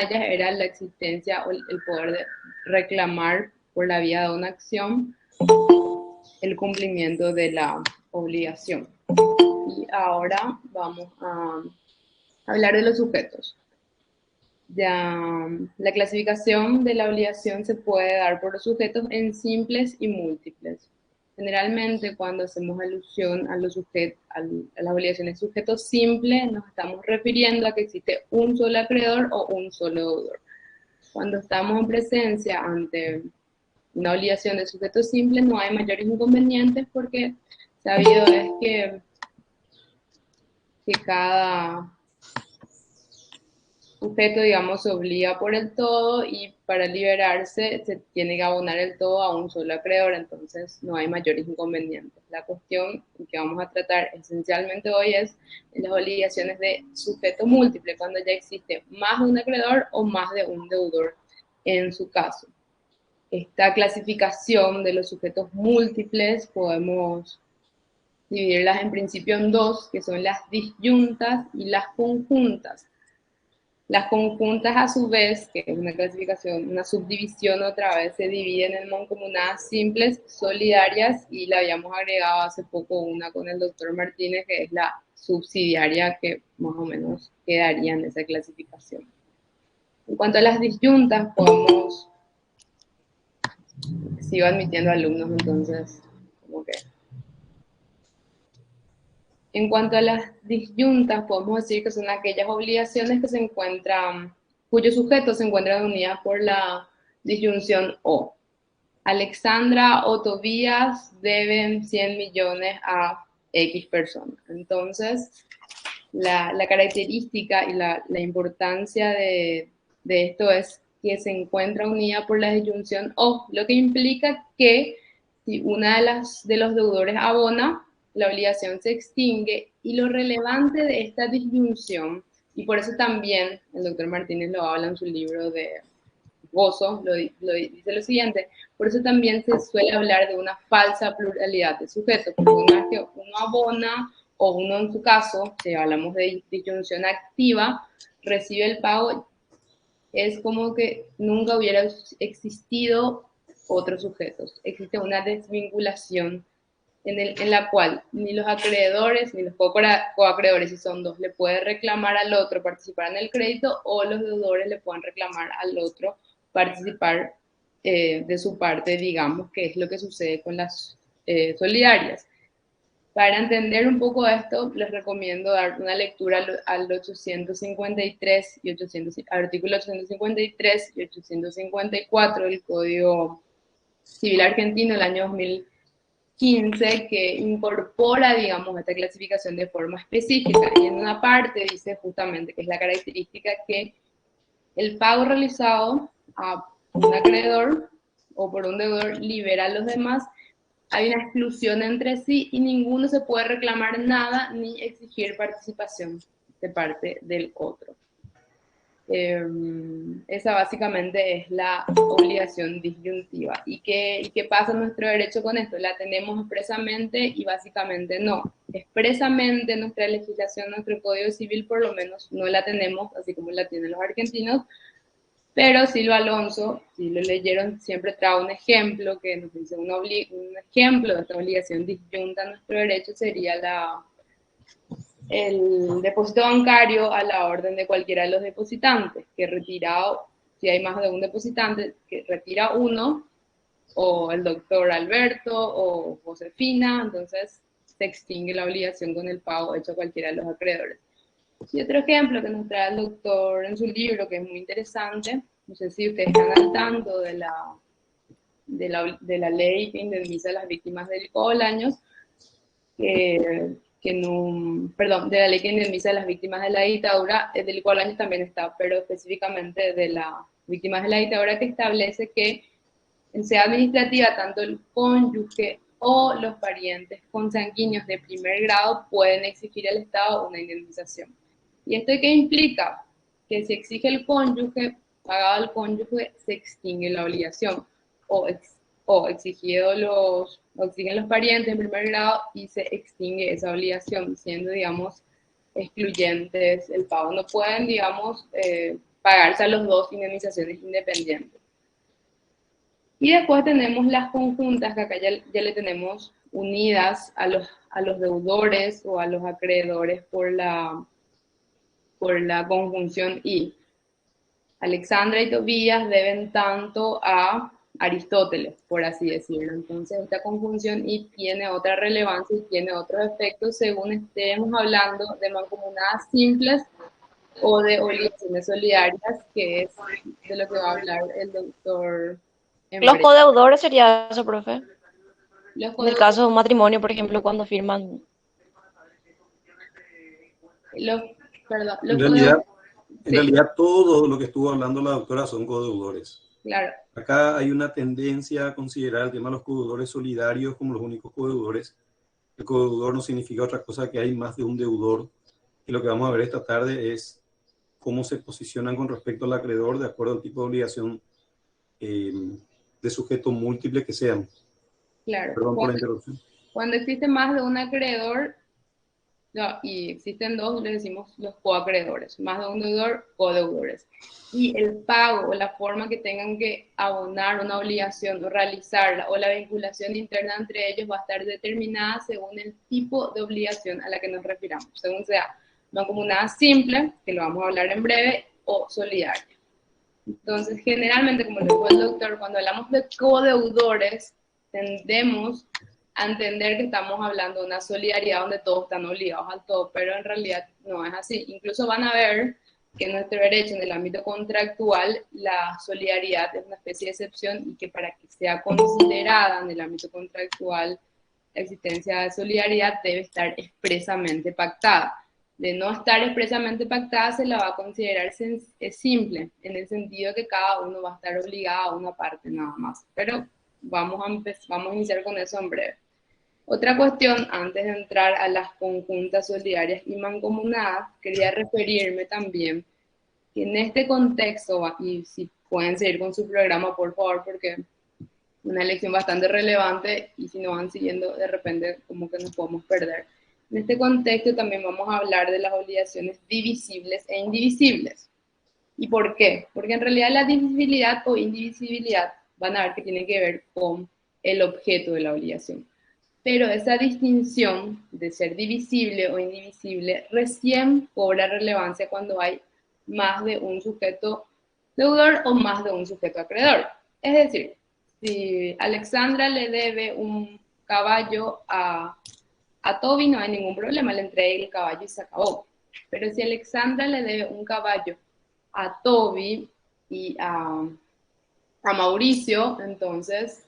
ellas era la existencia o el poder de reclamar por la vía de una acción el cumplimiento de la obligación. Y ahora vamos a hablar de los sujetos. Ya, la clasificación de la obligación se puede dar por los sujetos en simples y múltiples. Generalmente, cuando hacemos alusión a los a las obligaciones de sujeto simple, nos estamos refiriendo a que existe un solo acreedor o un solo deudor. Cuando estamos en presencia ante una obligación de sujeto simple, no hay mayores inconvenientes porque sabido es que cada sujeto, digamos, se obliga por el todo y para liberarse se tiene que abonar el todo a un solo acreedor, entonces no hay mayores inconvenientes. La cuestión que vamos a tratar esencialmente hoy es las obligaciones de sujeto múltiple, cuando ya existe más de un acreedor o más de un deudor en su caso. Esta clasificación de los sujetos múltiples podemos dividirlas en principio en dos, que son las disyuntas y las conjuntas. Las conjuntas, a su vez, que es una clasificación, una subdivisión otra vez, se dividen en mancomunadas simples, solidarias, y la habíamos agregado hace poco una con el doctor Martínez, que es la subsidiaria, que más o menos quedaría en esa clasificación. En cuanto a las disyuntas, podemos, sigo admitiendo alumnos, entonces, como que en cuanto a las disyuntas, podemos decir que son aquellas obligaciones que se encuentran, cuyos sujetos se encuentran unidas por la disyunción O. Alexandra o Tobías deben 100 millones a X personas. Entonces, la característica y la importancia de esto es que se encuentra unida por la disyunción O, lo que implica que si una de los deudores abona, la obligación se extingue y lo relevante de esta disyunción, y por eso también el doctor Martínez lo habla en su libro de Gozo, dice lo siguiente, por eso también se suele hablar de una falsa pluralidad de sujetos, porque una vez que uno abona o uno en su caso, si hablamos de disyunción activa, recibe el pago, es como que nunca hubiera existido otros sujetos. Existe una desvinculación en la cual ni los acreedores ni los coacreedores, si son dos, le pueden reclamar al otro participar en el crédito, o los deudores le pueden reclamar al otro participar de su parte, digamos, que es lo que sucede con las solidarias. Para entender un poco esto, les recomiendo dar una lectura al 853 y 800, artículo 853 y 854 del Código Civil Argentino del año 2015, que incorpora, digamos, esta clasificación de forma específica. Y en una parte dice justamente que es la característica que el pago realizado a un acreedor o por un deudor libera a los demás, hay una exclusión entre sí y ninguno se puede reclamar nada ni exigir participación de parte del otro. Esa básicamente es la obligación disyuntiva. ¿Y qué pasa en nuestro derecho con esto? La tenemos expresamente y básicamente no. Expresamente nuestra legislación, nuestro Código Civil por lo menos no la tenemos, así como la tienen los argentinos, pero Silva Alonso, si lo leyeron, siempre trae un ejemplo que nos dice un ejemplo de esta obligación disyunta a nuestro derecho sería el depósito bancario a la orden de cualquiera de los depositantes, que retirado, si hay más de un depositante, que retira uno, o el doctor Alberto o Josefina, entonces se extingue la obligación con el pago hecho a cualquiera de los acreedores. Y otro ejemplo que nos trae el doctor en su libro, que es muy interesante, no sé si ustedes están al tanto de la ley que indemniza a las víctimas del Colaños, que no, perdón, de la ley que indemniza a las víctimas de la dictadura, del Colaños también está, pero específicamente de las víctimas de la dictadura, que establece que en sede administrativa tanto el cónyuge o los parientes consanguíneos de primer grado pueden exigir al Estado una indemnización. ¿Y esto qué implica? Que si exige el cónyuge, pagado al cónyuge, se extingue la obligación. O exigen los parientes en primer grado y se extingue esa obligación, siendo, digamos, excluyentes el pago. No pueden, digamos, pagarse a los dos indemnizaciones independientes. Y después tenemos las conjuntas, que acá ya le tenemos unidas a los deudores o a los acreedores por la conjunción I. Alexandra y Tobías deben tanto a Aristóteles, por así decirlo. Entonces, esta conjunción I tiene otra relevancia y tiene otros efectos según estemos hablando de mancomunadas simples o de obligaciones solidarias, que es de lo que va a hablar el doctor en Los breve. codeudores sería eso, profe. Los En el codeudores, caso de un matrimonio, por ejemplo, cuando firman. los, perdón, En los realidad, codeudores, en sí, realidad todo lo que estuvo hablando la doctora son codeudores. claro, Acá hay una tendencia a considerar el tema de los codeudores solidarios como los únicos codeudores. El codeudor no significa otra cosa que hay más de un deudor. Y lo que vamos a ver esta tarde es cómo se posicionan con respecto al acreedor de acuerdo al tipo de obligación de sujeto múltiple que sean. claro. Perdón por la interrupción. Cuando existe más de un acreedor, no, y existen dos, les decimos los coacreedores, más de un deudor, codeudores. Y el pago o la forma que tengan que abonar una obligación o realizarla o la vinculación interna entre ellos va a estar determinada según el tipo de obligación a la que nos refiramos, según sea mancomunada simple, que lo vamos a hablar en breve, o solidaria. Entonces, generalmente, como lo dijo el doctor, cuando hablamos de codeudores, tendemos a entender que estamos hablando de una solidaridad donde todos están obligados al todo, pero en realidad no es así. Incluso van a ver que en nuestro derecho, en el ámbito contractual, la solidaridad es una especie de excepción y que para que sea considerada en el ámbito contractual la existencia de solidaridad debe estar expresamente pactada. De no estar expresamente pactada, se la va a considerar simple, en el sentido que cada uno va a estar obligado a una parte nada más. Pero vamos a iniciar con eso en breve. Otra cuestión, antes de entrar a las conjuntas solidarias y mancomunadas, quería referirme también que en este contexto, y si pueden seguir con su programa, por favor, porque es una lección bastante relevante y si no van siguiendo, de repente como que nos podemos perder. En este contexto también vamos a hablar de las obligaciones divisibles e indivisibles. ¿Y por qué? Porque en realidad la divisibilidad o indivisibilidad van a ver que tiene que ver con el objeto de la obligación. Pero esa distinción de ser divisible o indivisible recién cobra relevancia cuando hay más de un sujeto deudor o más de un sujeto acreedor. Es decir, si Alexandra le debe un caballo a Toby, no hay ningún problema, le entrega el caballo y se acabó. Pero si Alexandra le debe un caballo a Toby y a Mauricio, entonces,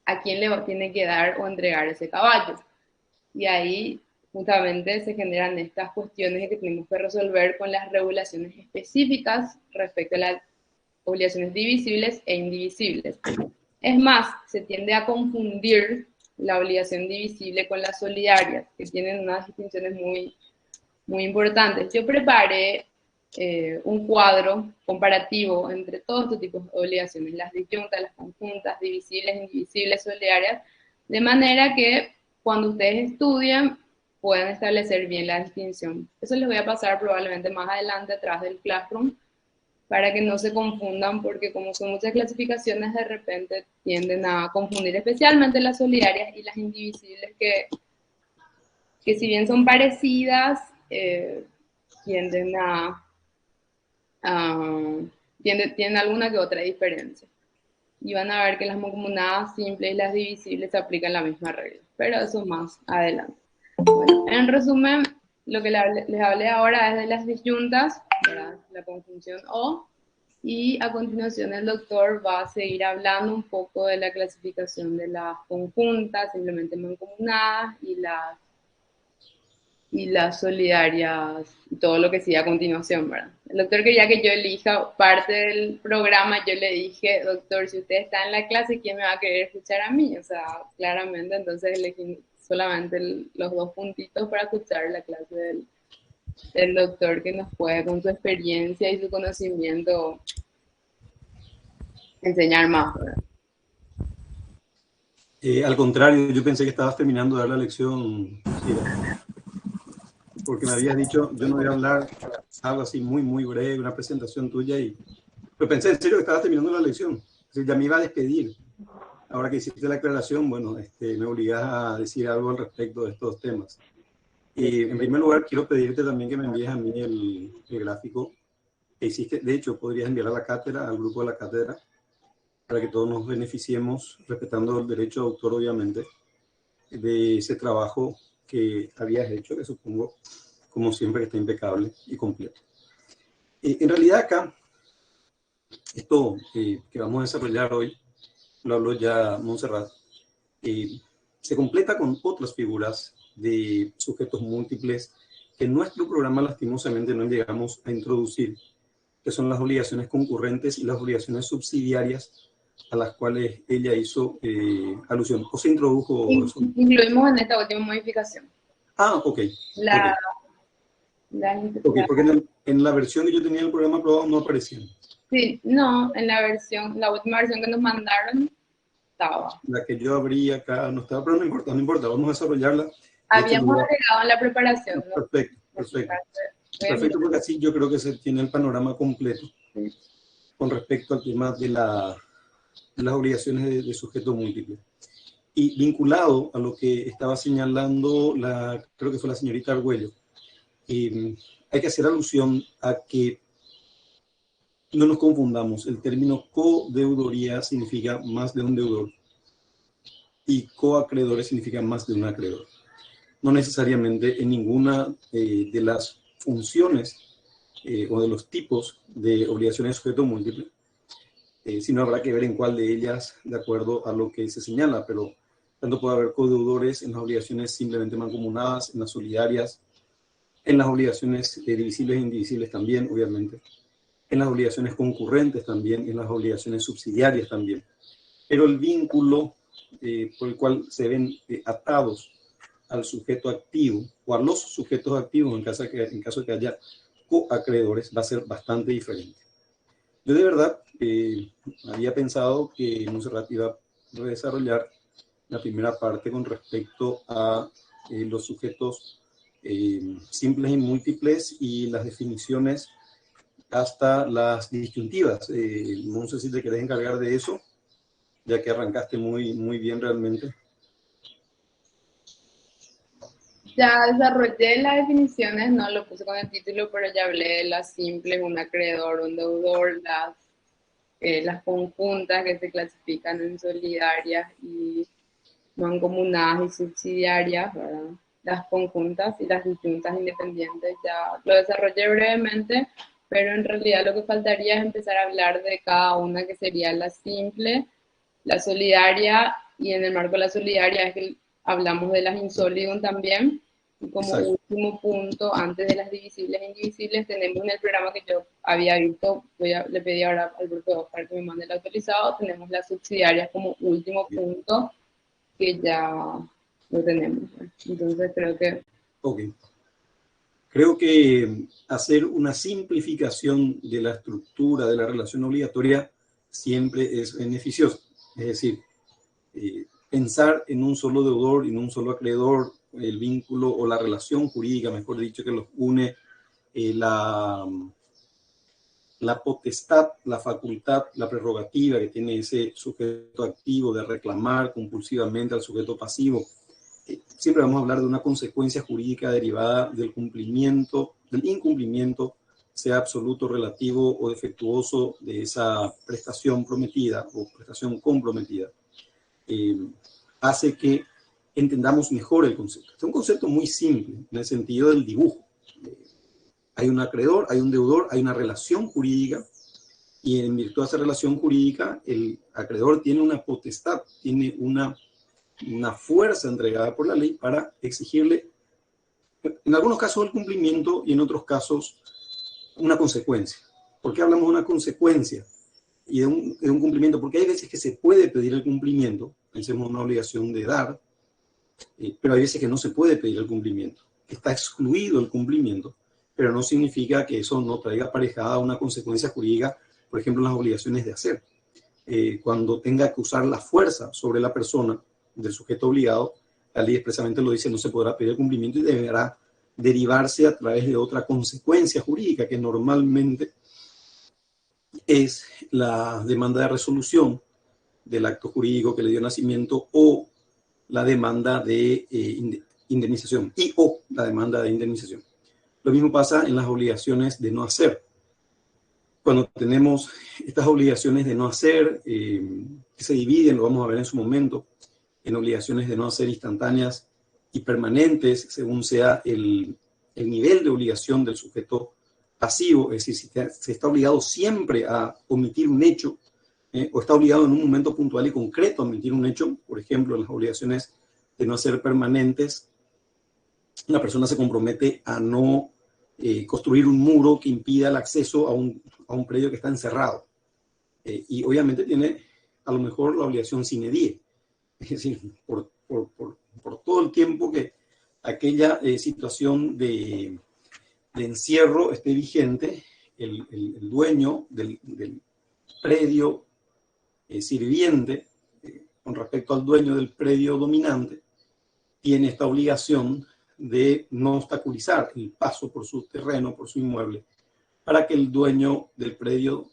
¿a quién le tiene que dar o entregar ese caballo? Y ahí justamente se generan estas cuestiones que tenemos que resolver con las regulaciones específicas respecto a las obligaciones divisibles e indivisibles. Es más, se tiende a confundir la obligación divisible con las solidarias, que tienen unas distinciones muy, muy importantes. Yo preparé un cuadro comparativo entre todos estos tipos de obligaciones, las disyuntas, las conjuntas, divisibles, indivisibles, solidarias, de manera que cuando ustedes estudien puedan establecer bien la distinción. Eso les voy a pasar probablemente más adelante atrás del Classroom para que no se confundan, porque como son muchas clasificaciones, de repente tienden a confundir, especialmente las solidarias y las indivisibles, que si bien son parecidas, tienden tienen alguna que otra diferencia. Y van a ver que las mancomunadas simples y las divisibles se aplican la misma regla, pero eso más adelante. Bueno, en resumen, lo que les hablé ahora es de las disyuntas, ¿verdad? La conjunción O, y a continuación el doctor va a seguir hablando un poco de la clasificación de las conjuntas, simplemente mancomunadas, y las solidarias y todo lo que sigue a continuación, ¿verdad? El doctor quería que yo elija parte del programa, yo le dije, doctor, si usted está en la clase, ¿quién me va a querer escuchar a mí? O sea, claramente, entonces elegí solamente los dos puntitos para escuchar la clase del doctor que nos puede, con su experiencia y su conocimiento, enseñar más, ¿verdad? Al contrario, yo pensé que estabas terminando de dar la lección. Sí, porque me habías dicho, yo no voy a hablar algo así muy breve, una presentación tuya, pero pensé en serio que estabas terminando la lección. O sea, ya me iba a despedir. Ahora que hiciste la aclaración, bueno, me obligas a decir algo al respecto de estos temas. Y en primer lugar, quiero pedirte también que me envíes a mí el gráfico que hiciste. De hecho, podrías enviar a la cátedra, al grupo de la cátedra, para que todos nos beneficiemos, respetando el derecho de autor, obviamente, de ese trabajo que habías hecho, que supongo, como siempre, que está impecable y completo. En realidad acá, esto que vamos a desarrollar hoy, lo habló ya Montserrat, se completa con otras figuras de sujetos múltiples que en nuestro programa lastimosamente no llegamos a introducir, que son las obligaciones concurrentes y las obligaciones subsidiarias a las cuales ella hizo alusión. ¿O se introdujo eso? Incluimos en esta última modificación. Ah, ok. Okay, porque en la versión que yo tenía del programa aprobado no aparecían. Sí, no, en la última versión que nos mandaron estaba. La que yo abrí acá no estaba, pero no importa, vamos a desarrollarla. Habíamos agregado en la preparación, ¿no? Perfecto. Perfecto, porque así yo creo que se tiene el panorama completo con respecto al tema de las obligaciones de sujeto múltiple. Y vinculado a lo que estaba señalando, creo que fue la señorita Argüello, hay que hacer alusión a que no nos confundamos. El término codeudoría significa más de un deudor y coacreedores significa más de un acreedor. No necesariamente en ninguna de las funciones o de los tipos de obligaciones de sujeto múltiple, sino habrá que ver en cuál de ellas, de acuerdo a lo que se señala, pero tanto puede haber codeudores en las obligaciones simplemente mancomunadas, en las solidarias, en las obligaciones divisibles e indivisibles también, obviamente, en las obligaciones concurrentes también, en las obligaciones subsidiarias también. Pero el vínculo por el cual se ven atados al sujeto activo o a los sujetos activos en caso de que haya coacreedores va a ser bastante diferente. Yo de verdad había pensado que Montserrat iba a desarrollar la primera parte con respecto a los sujetos simples y múltiples y las definiciones hasta las disyuntivas. No sé si te querés encargar de eso, ya que arrancaste muy bien realmente. Ya desarrollé las definiciones, no lo puse con el título, pero ya hablé de las simples, un acreedor, un deudor, las conjuntas que se clasifican en solidarias y mancomunadas y subsidiarias, ¿verdad? Las conjuntas y las disyuntas independientes. Ya lo desarrollé brevemente, pero en realidad lo que faltaría es empezar a hablar de cada una, que sería la simple, la solidaria, y en el marco de la solidaria es que hablamos de las insólidum también. Y como último punto, antes de las divisibles e indivisibles, tenemos en el programa que yo había visto, le pedí ahora al grupo de Oscar que me mande el actualizado, tenemos las subsidiarias como último punto, que ya lo tenemos. Entonces creo que... Ok. Creo que hacer una simplificación de la estructura de la relación obligatoria siempre es beneficioso. Es decir, pensar en un solo deudor y en un solo acreedor, el vínculo o la relación jurídica, mejor dicho, que los une, la potestad, la facultad, la prerrogativa que tiene ese sujeto activo de reclamar compulsivamente al sujeto pasivo. Siempre vamos a hablar de una consecuencia jurídica derivada del cumplimiento, del incumplimiento, sea absoluto, relativo o defectuoso de esa prestación prometida o prestación comprometida. Hace que entendamos mejor el concepto. Es un concepto muy simple en el sentido del dibujo. Hay un acreedor, hay un deudor, hay una relación jurídica y en virtud de esa relación jurídica el acreedor tiene una potestad, tiene una fuerza entregada por la ley para exigirle, en algunos casos el cumplimiento y en otros casos una consecuencia. ¿Por qué hablamos de una consecuencia y de un cumplimiento? Porque hay veces que se puede pedir el cumplimiento, pensemos en una obligación de dar, pero hay veces que no se puede pedir el cumplimiento. Está excluido el cumplimiento, pero no significa que eso no traiga aparejada una consecuencia jurídica, por ejemplo, en las obligaciones de hacer. Cuando tenga que usar la fuerza sobre la persona del sujeto obligado, la ley expresamente lo dice, no se podrá pedir el cumplimiento y deberá derivarse a través de otra consecuencia jurídica que normalmente es la demanda de resolución del acto jurídico que le dio nacimiento o la demanda de indemnización o la demanda de indemnización. Lo mismo pasa en las obligaciones de no hacer. Cuando tenemos estas obligaciones de no hacer, que se dividen, lo vamos a ver en su momento, en obligaciones de no hacer instantáneas y permanentes, según sea el nivel de obligación del sujeto pasivo, es decir, si se está obligado siempre a omitir un hecho, o está obligado en un momento puntual y concreto a omitir un hecho, por ejemplo, en las obligaciones de no hacer permanentes, la persona se compromete a no construir un muro que impida el acceso a un predio que está encerrado. Y obviamente tiene a lo mejor la obligación sine die, es decir, por todo el tiempo que aquella situación de encierro esté vigente, el dueño del predio sirviente, con respecto al dueño del predio dominante, tiene esta obligación de no obstaculizar el paso por su terreno, por su inmueble, para que el dueño del predio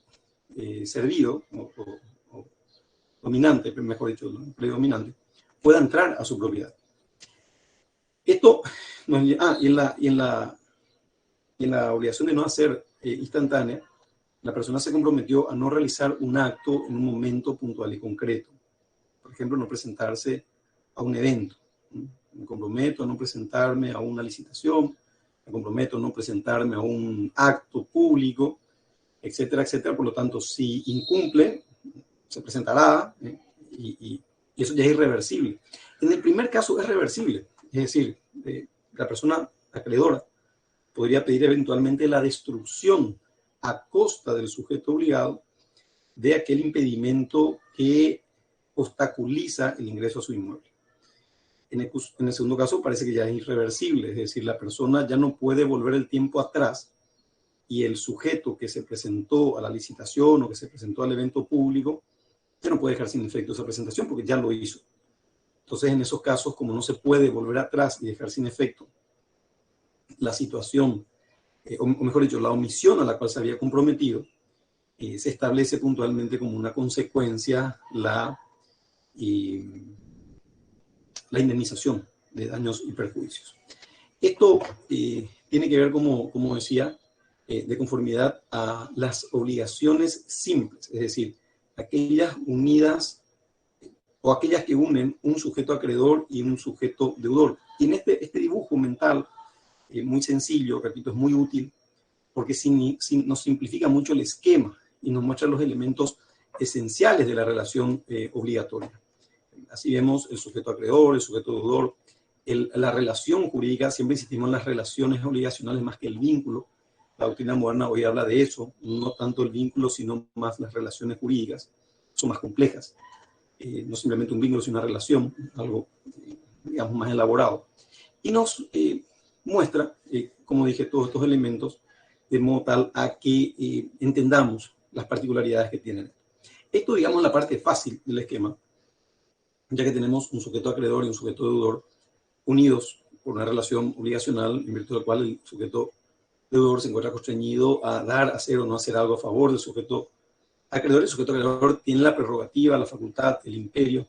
servido, o dominante, mejor dicho, el predio dominante, pueda entrar a su propiedad. Esto nos lleva, y en la obligación de no hacer instantánea, la persona se comprometió a no realizar un acto en un momento puntual y concreto. Por ejemplo, no presentarse a un evento. Me comprometo a no presentarme a una licitación, me comprometo a no presentarme a un acto público, etcétera, etcétera. Por lo tanto, si incumple, se presentará, y eso ya es irreversible. En el primer caso es reversible, es decir, la persona acreedora podría pedir eventualmente la destrucción a costa del sujeto obligado de aquel impedimento que obstaculiza el ingreso a su inmueble. En el segundo caso parece que ya es irreversible, es decir, la persona ya no puede volver el tiempo atrás y el sujeto que se presentó a la licitación o que se presentó al evento público ya no puede dejar sin efecto esa presentación porque ya lo hizo. Entonces, en esos casos, como no se puede volver atrás y dejar sin efecto la situación, o mejor dicho, la omisión a la cual se había comprometido, se establece puntualmente como una consecuencia la indemnización de daños y perjuicios. Esto tiene que ver, como decía, de conformidad a las obligaciones simples, es decir, aquellas unidas o aquellas que unen un sujeto acreedor y un sujeto deudor. Y en este dibujo mental, muy sencillo, repito, es muy útil, porque nos simplifica mucho el esquema y nos muestra los elementos esenciales de la relación obligatoria. Así vemos el sujeto acreedor, el sujeto deudor, la relación jurídica. Siempre insistimos en las relaciones obligacionales más que el vínculo. La doctrina moderna hoy habla de eso, no tanto el vínculo, sino más las relaciones jurídicas. Son más complejas. No simplemente un vínculo, sino una relación, algo, digamos, más elaborado. Y nos muestra, como dije, todos estos elementos de modo tal a que entendamos las particularidades que tienen. Esto, digamos, la parte fácil del esquema, ya que tenemos un sujeto acreedor y un sujeto deudor unidos por una relación obligacional, en virtud de la cual el sujeto deudor se encuentra constreñido a dar, hacer o no hacer algo a favor del sujeto acreedor. El sujeto acreedor tiene la prerrogativa, la facultad, el imperio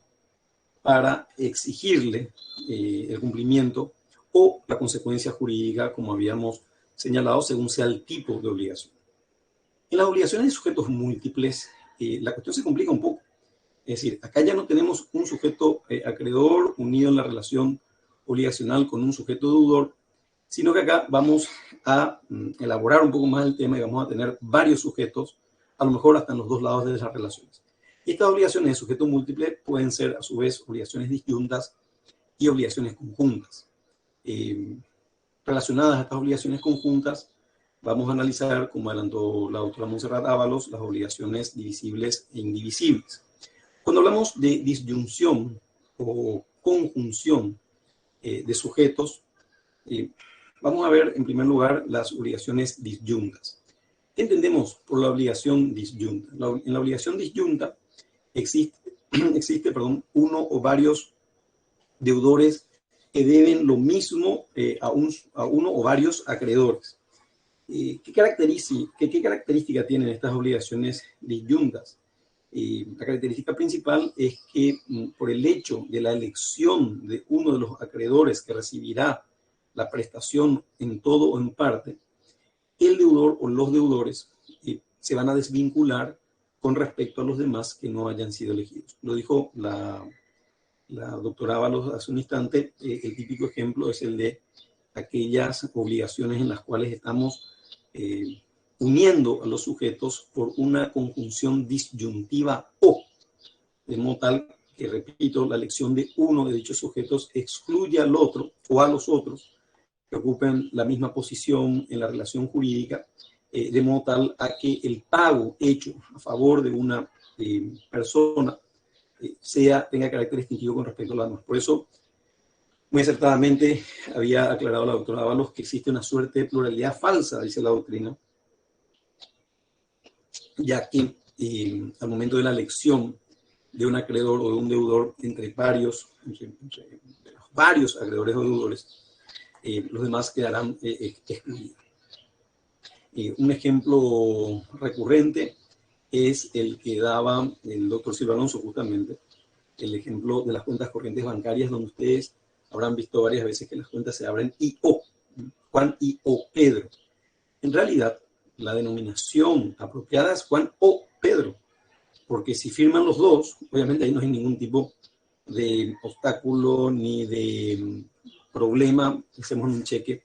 para exigirle el cumplimiento o la consecuencia jurídica, como habíamos señalado, según sea el tipo de obligación. En las obligaciones de sujetos múltiples, la cuestión se complica un poco. Es decir, acá ya no tenemos un sujeto acreedor unido en la relación obligacional con un sujeto deudor, sino que acá vamos a elaborar un poco más el tema y vamos a tener varios sujetos, a lo mejor hasta en los dos lados de esas relaciones. Y estas obligaciones de sujeto múltiple pueden ser, a su vez, obligaciones disyuntas y obligaciones conjuntas. Relacionadas a estas obligaciones conjuntas, vamos a analizar, como adelantó la doctora Montserrat Ábalos, las obligaciones divisibles e indivisibles. Cuando hablamos de disyunción o conjunción de sujetos, vamos a ver en primer lugar las obligaciones disyuntas. ¿Qué entendemos por la obligación disyunta? En la obligación disyunta existe uno o varios deudores que deben lo mismo a uno o varios acreedores. ¿Qué característica tienen estas obligaciones disyuntas? La característica principal es que por el hecho de la elección de uno de los acreedores que recibirá la prestación en todo o en parte, el deudor o los deudores se van a desvincular con respecto a los demás que no hayan sido elegidos. Lo dijo la doctora Ábalos hace un instante. El típico ejemplo es el de aquellas obligaciones en las cuales estamos uniendo a los sujetos por una conjunción disyuntiva o, de modo tal que, repito, la elección de uno de dichos sujetos excluye al otro o a los otros que ocupen la misma posición en la relación jurídica, de modo tal a que el pago hecho a favor de una persona tenga carácter distintivo con respecto a la demás. Por eso, muy acertadamente había aclarado la doctora Ábalos que existe una suerte de pluralidad falsa, dice la doctrina, ya que al momento de la elección de un acreedor o de un deudor entre varios acreedores o deudores, los demás quedarán excluidos. Un ejemplo recurrente es el que daba el doctor Silva Alonso, justamente, el ejemplo de las cuentas corrientes bancarias, donde ustedes habrán visto varias veces que las cuentas se abren I.O., Juan I.O. Pedro. En realidad, la denominación apropiada es Juan O. Pedro, porque si firman los dos, obviamente ahí no hay ningún tipo de obstáculo ni de problema. Hacemos un cheque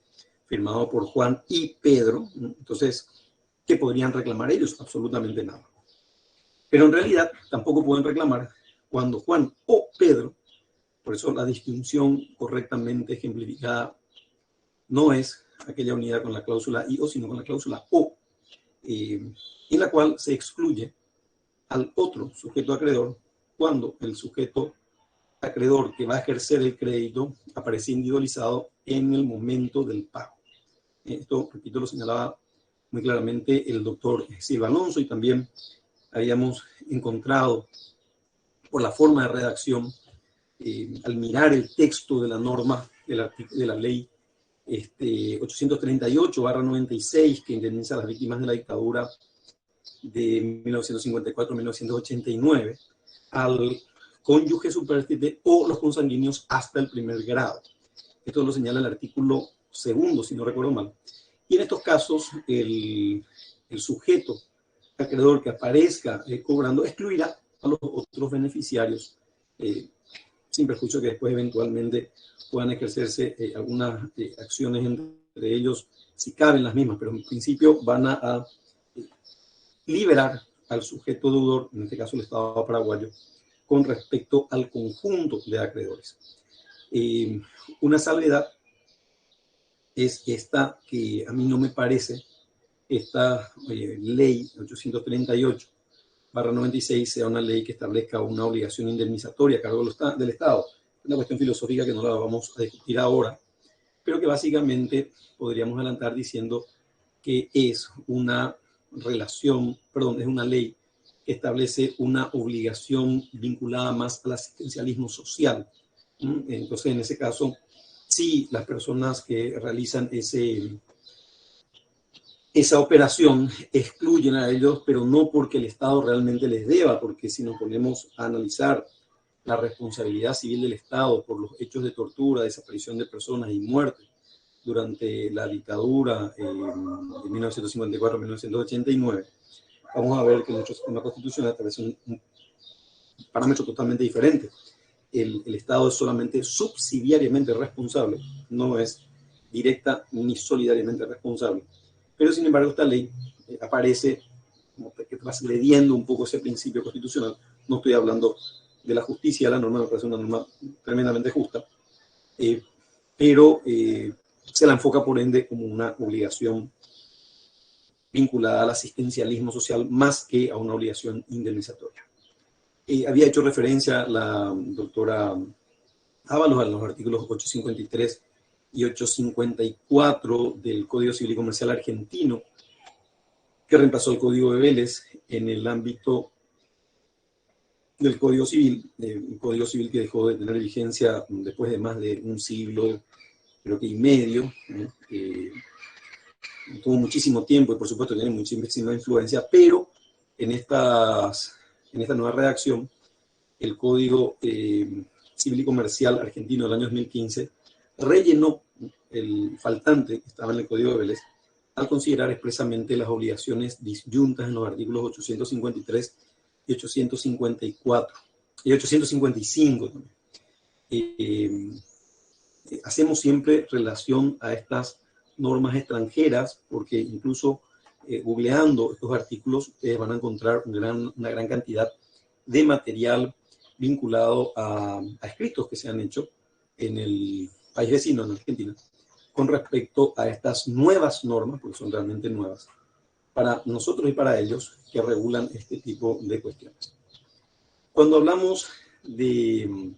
firmado por Juan y Pedro. Entonces, ¿qué podrían reclamar ellos? Absolutamente nada. Pero en realidad tampoco pueden reclamar cuando Juan o Pedro, por eso la distinción correctamente ejemplificada no es aquella unidad con la cláusula I-O, sino con la cláusula O, en la cual se excluye al otro sujeto acreedor cuando el sujeto acreedor que va a ejercer el crédito aparece individualizado en el momento del pago. Esto, repito, lo señalaba muy claramente el doctor Silva Alonso, y también habíamos encontrado por la forma de redacción, al mirar el texto de la norma de la ley 838/96, que indemniza a las víctimas de la dictadura de 1954-1989, al cónyuge superstite o los consanguíneos hasta el primer grado. Esto lo señala el artículo 2, si no recuerdo mal. Y en estos casos, el sujeto acreedor que aparezca cobrando excluirá a los otros beneficiarios, sin perjuicio que después eventualmente puedan ejercerse algunas acciones entre ellos, si caben las mismas, pero en principio van a liberar al sujeto deudor, en este caso el Estado paraguayo, con respecto al conjunto de acreedores. Una salvedad es esta, que a mí no me parece esta ley 838/96 sea una ley que establezca una obligación indemnizatoria a cargo del Estado. Es una cuestión filosófica que no la vamos a discutir ahora, pero que básicamente podríamos adelantar diciendo que es una es una ley que establece una obligación vinculada más al asistencialismo social. Entonces, en ese caso, sí, las personas que realizan esa operación excluyen a ellos, pero no porque el Estado realmente les deba, porque si nos ponemos a analizar la responsabilidad civil del Estado por los hechos de tortura, desaparición de personas y muerte durante la dictadura de 1954-1989, vamos a ver que nuestro sistema constitucional establece un parámetro totalmente diferente. El Estado es solamente subsidiariamente responsable, no es directa ni solidariamente responsable. Pero, sin embargo, esta ley aparece como que transgrediendo un poco ese principio constitucional. No estoy hablando de la justicia, la norma me parece una norma tremendamente justa, pero se la enfoca, por ende, como una obligación vinculada al asistencialismo social más que a una obligación indemnizatoria. Había hecho referencia la doctora Ábalos a los artículos 853 y 854 del Código Civil y Comercial argentino, que reemplazó el Código de Vélez en el ámbito del Código Civil, un Código Civil que dejó de tener vigencia después de más de un siglo, creo que y medio, tuvo muchísimo tiempo y por supuesto tiene muchísima influencia, pero en esta nueva redacción, el Código Civil y Comercial argentino del año 2015 rellenó el faltante que estaba en el Código de Vélez al considerar expresamente las obligaciones disyuntas en los artículos 853 y 854 y 855 también. Hacemos siempre relación a estas normas extranjeras porque incluso googleando estos artículos ustedes van a encontrar una gran cantidad de material vinculado a escritos que se han hecho en el país vecino, en Argentina, con respecto a estas nuevas normas, porque son realmente nuevas, para nosotros y para ellos, que regulan este tipo de cuestiones. Cuando hablamos de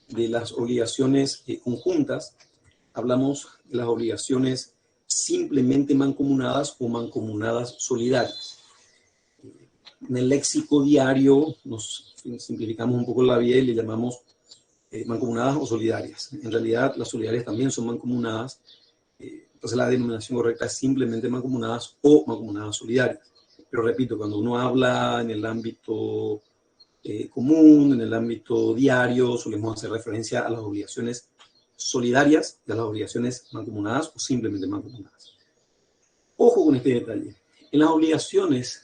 las obligaciones conjuntas, hablamos de las obligaciones simplemente mancomunadas o mancomunadas solidarias. En el léxico diario nos simplificamos un poco la vida y le llamamos mancomunadas o solidarias. En realidad, las solidarias también son mancomunadas. Entonces, la denominación correcta es simplemente mancomunadas o mancomunadas solidarias. Pero repito, cuando uno habla en el ámbito común, en el ámbito diario, solemos hacer referencia a las obligaciones solidarias y a las obligaciones mancomunadas o simplemente mancomunadas. Ojo con este detalle. En las obligaciones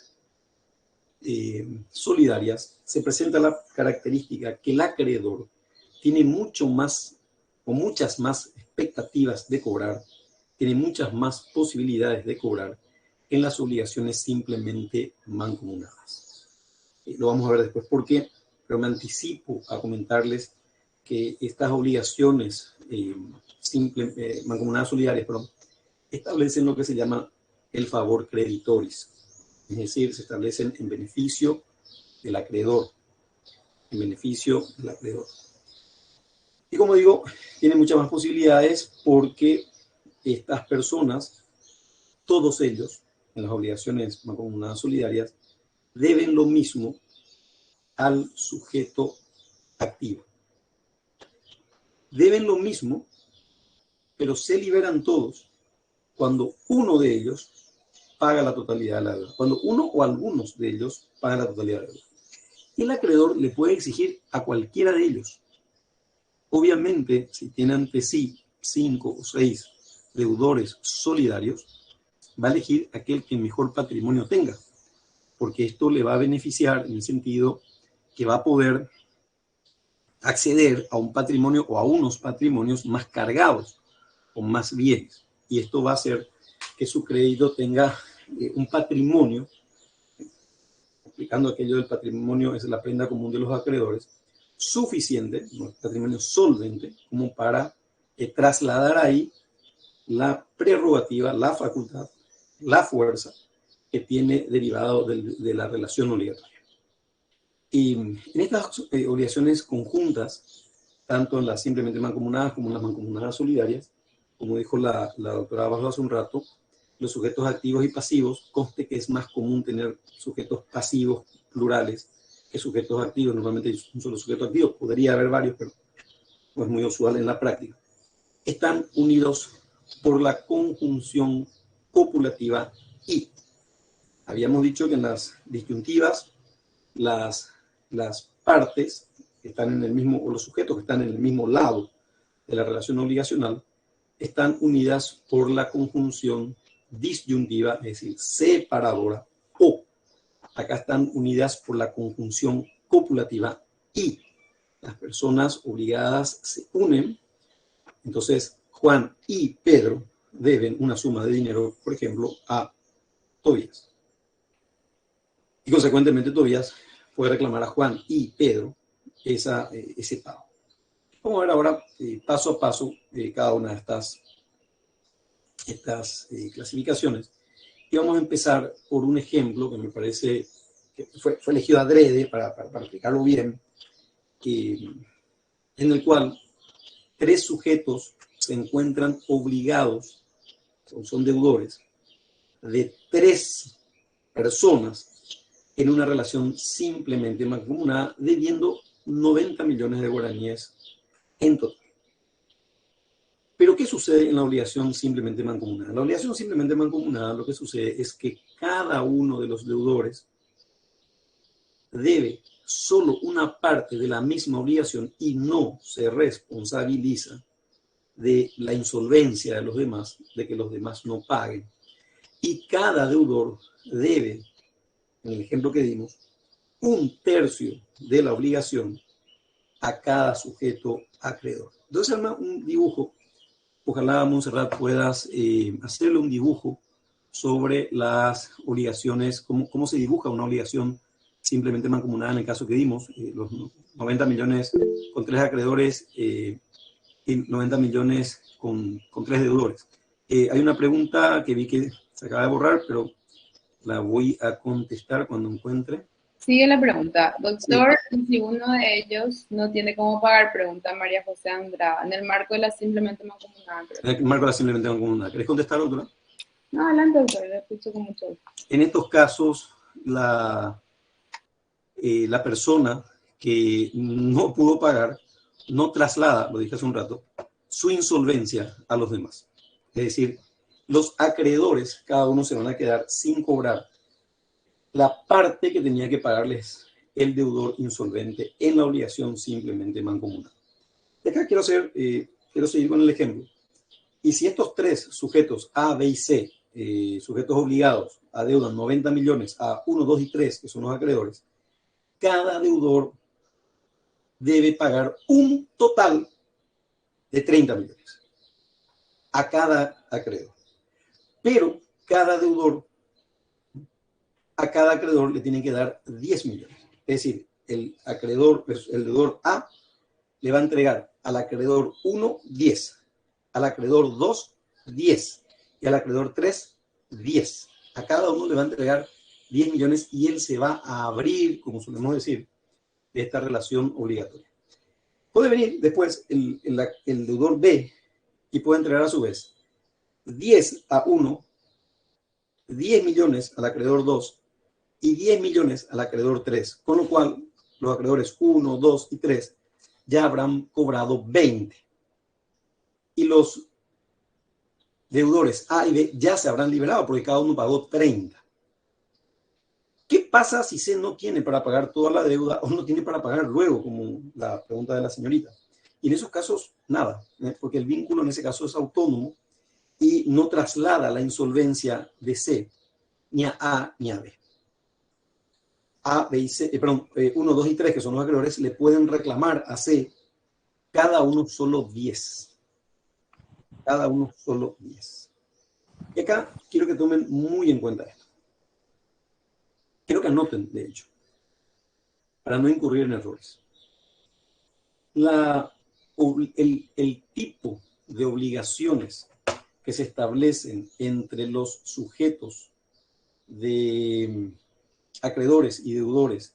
solidarias se presenta la característica que el acreedor tiene mucho más o muchas más expectativas de cobrar, tiene muchas más posibilidades de cobrar en las obligaciones simplemente mancomunadas. Lo vamos a ver después por qué, pero me anticipo a comentarles que estas obligaciones mancomunadas solidarias, establecen lo que se llama el favor creditoris, es decir, se establecen en beneficio del acreedor, en beneficio del acreedor. Y como digo, tiene muchas más posibilidades porque estas personas, todos ellos, en las obligaciones mancomunadas solidarias, deben lo mismo al sujeto activo. Deben lo mismo, pero se liberan todos cuando uno de ellos paga la totalidad de la deuda. Cuando uno o algunos de ellos pagan la totalidad de la deuda. Y el acreedor le puede exigir a cualquiera de ellos. Obviamente, si tiene ante sí 5 o 6 deudores solidarios, va a elegir aquel que mejor patrimonio tenga, porque esto le va a beneficiar en el sentido que va a poder acceder a un patrimonio o a unos patrimonios más cargados, con más bienes. Y esto va a hacer que su crédito tenga un patrimonio, explicando aquello del patrimonio es la prenda común de los acreedores, suficiente, un patrimonio solvente, como para trasladar ahí la prerrogativa, la facultad, la fuerza que tiene derivado de la relación obligatoria. Y en estas obligaciones conjuntas, tanto en las simplemente mancomunadas como en las mancomunadas solidarias, como dijo la doctora Abajo hace un rato, los sujetos activos y pasivos, conste que es más común tener sujetos pasivos plurales que sujetos activos. Normalmente hay un solo sujeto activo, podría haber varios, pero no es muy usual en la práctica. Están unidos por la conjunción copulativa y. Habíamos dicho que en las disyuntivas, las partes que están en el mismo, o los sujetos que están en el mismo lado de la relación obligacional, están unidas por la conjunción disyuntiva, es decir, separadora, o acá están unidas por la conjunción copulativa y. Las personas obligadas se unen, entonces Juan y Pedro deben una suma de dinero, por ejemplo, a Tobías. Y consecuentemente Tobías puede reclamar a Juan y Pedro ese pago. Vamos a ver ahora paso a paso cada una de estas clasificaciones. Y vamos a empezar por un ejemplo que me parece que fue elegido adrede para explicarlo bien, en el cual 3 sujetos se encuentran obligados, son deudores, de 3 personas en una relación simplemente mancomunada, debiendo 90 millones de guaraníes en total. Pero ¿qué sucede en la obligación simplemente mancomunada? En la obligación simplemente mancomunada lo que sucede es que cada uno de los deudores debe solo una parte de la misma obligación y no se responsabiliza de la insolvencia de los demás, de que los demás no paguen. Y cada deudor debe, en el ejemplo que dimos, 1/3 de la obligación a cada sujeto acreedor. Entonces, arma un dibujo. Ojalá, Montserrat, puedas hacerle un dibujo sobre las obligaciones, cómo se dibuja una obligación simplemente mancomunada en el caso que dimos, los 90 millones con 3 acreedores y 90 millones con 3 deudores. Hay una pregunta que vi que se acaba de borrar, pero la voy a contestar cuando encuentre. Sigue la pregunta. Doctor, sí. Si uno de ellos no tiene cómo pagar, pregunta María José Andrada, en el marco de la simplemente mancomunada. En el marco de la simplemente mancomunada. ¿Querés contestar, doctora? No, adelante, doctor, le escucho con mucho gusto. En estos casos, la persona que no pudo pagar no traslada, lo dije hace un rato, su insolvencia a los demás. Es decir, los acreedores, cada uno se van a quedar sin cobrar la parte que tenía que pagarles el deudor insolvente en la obligación simplemente mancomunada. De acá quiero seguir con el ejemplo. Y si estos 3 sujetos A, B y C, sujetos obligados, adeudan 90 millones a 1, 2 y 3, que son los acreedores, cada deudor debe pagar un total de 30 millones a cada acreedor. Pero a cada acreedor le tienen que dar 10 millones. Es decir, el deudor A le va a entregar al acreedor 1, 10, al acreedor 2, 10 y al acreedor 3, 10. A cada uno le va a entregar 10 millones y él se va a abrir, como solemos decir, de esta relación obligatoria. Puede venir después el deudor B y puede entregar a su vez 10 a 1, 10 millones al acreedor 2 y 10 millones al acreedor 3, con lo cual los acreedores 1, 2 y 3 ya habrán cobrado 20. Y los deudores A y B ya se habrán liberado porque cada uno pagó 30. ¿Qué pasa si C no tiene para pagar toda la deuda o no tiene para pagar luego, como la pregunta de la señorita? Y en esos casos, nada, porque el vínculo en ese caso es autónomo y no traslada la insolvencia de C ni a ni a B. A, B y C, 1, 2 y 3, que son los acreedores, le pueden reclamar a C cada uno solo 10. Cada uno solo 10. Y acá quiero que tomen muy en cuenta esto. Quiero que anoten, de hecho, para no incurrir en errores. El tipo de obligaciones que se establecen entre los sujetos de acreedores y deudores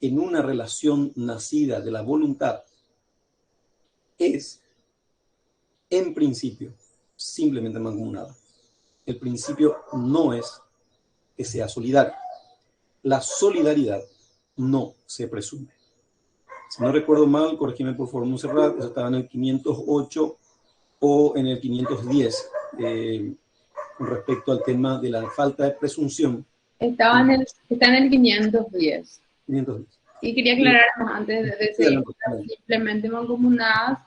en una relación nacida de la voluntad es, en principio, simplemente mancomunada. El principio no es que sea solidario. La solidaridad no se presume. Si no recuerdo mal, corrígeme por favor, Montserrat, eso estaba en el 508 o en el 510, con respecto al tema de la falta de presunción. Está en el 510. 510. Y quería aclarar antes de seguir simplemente mancomunadas,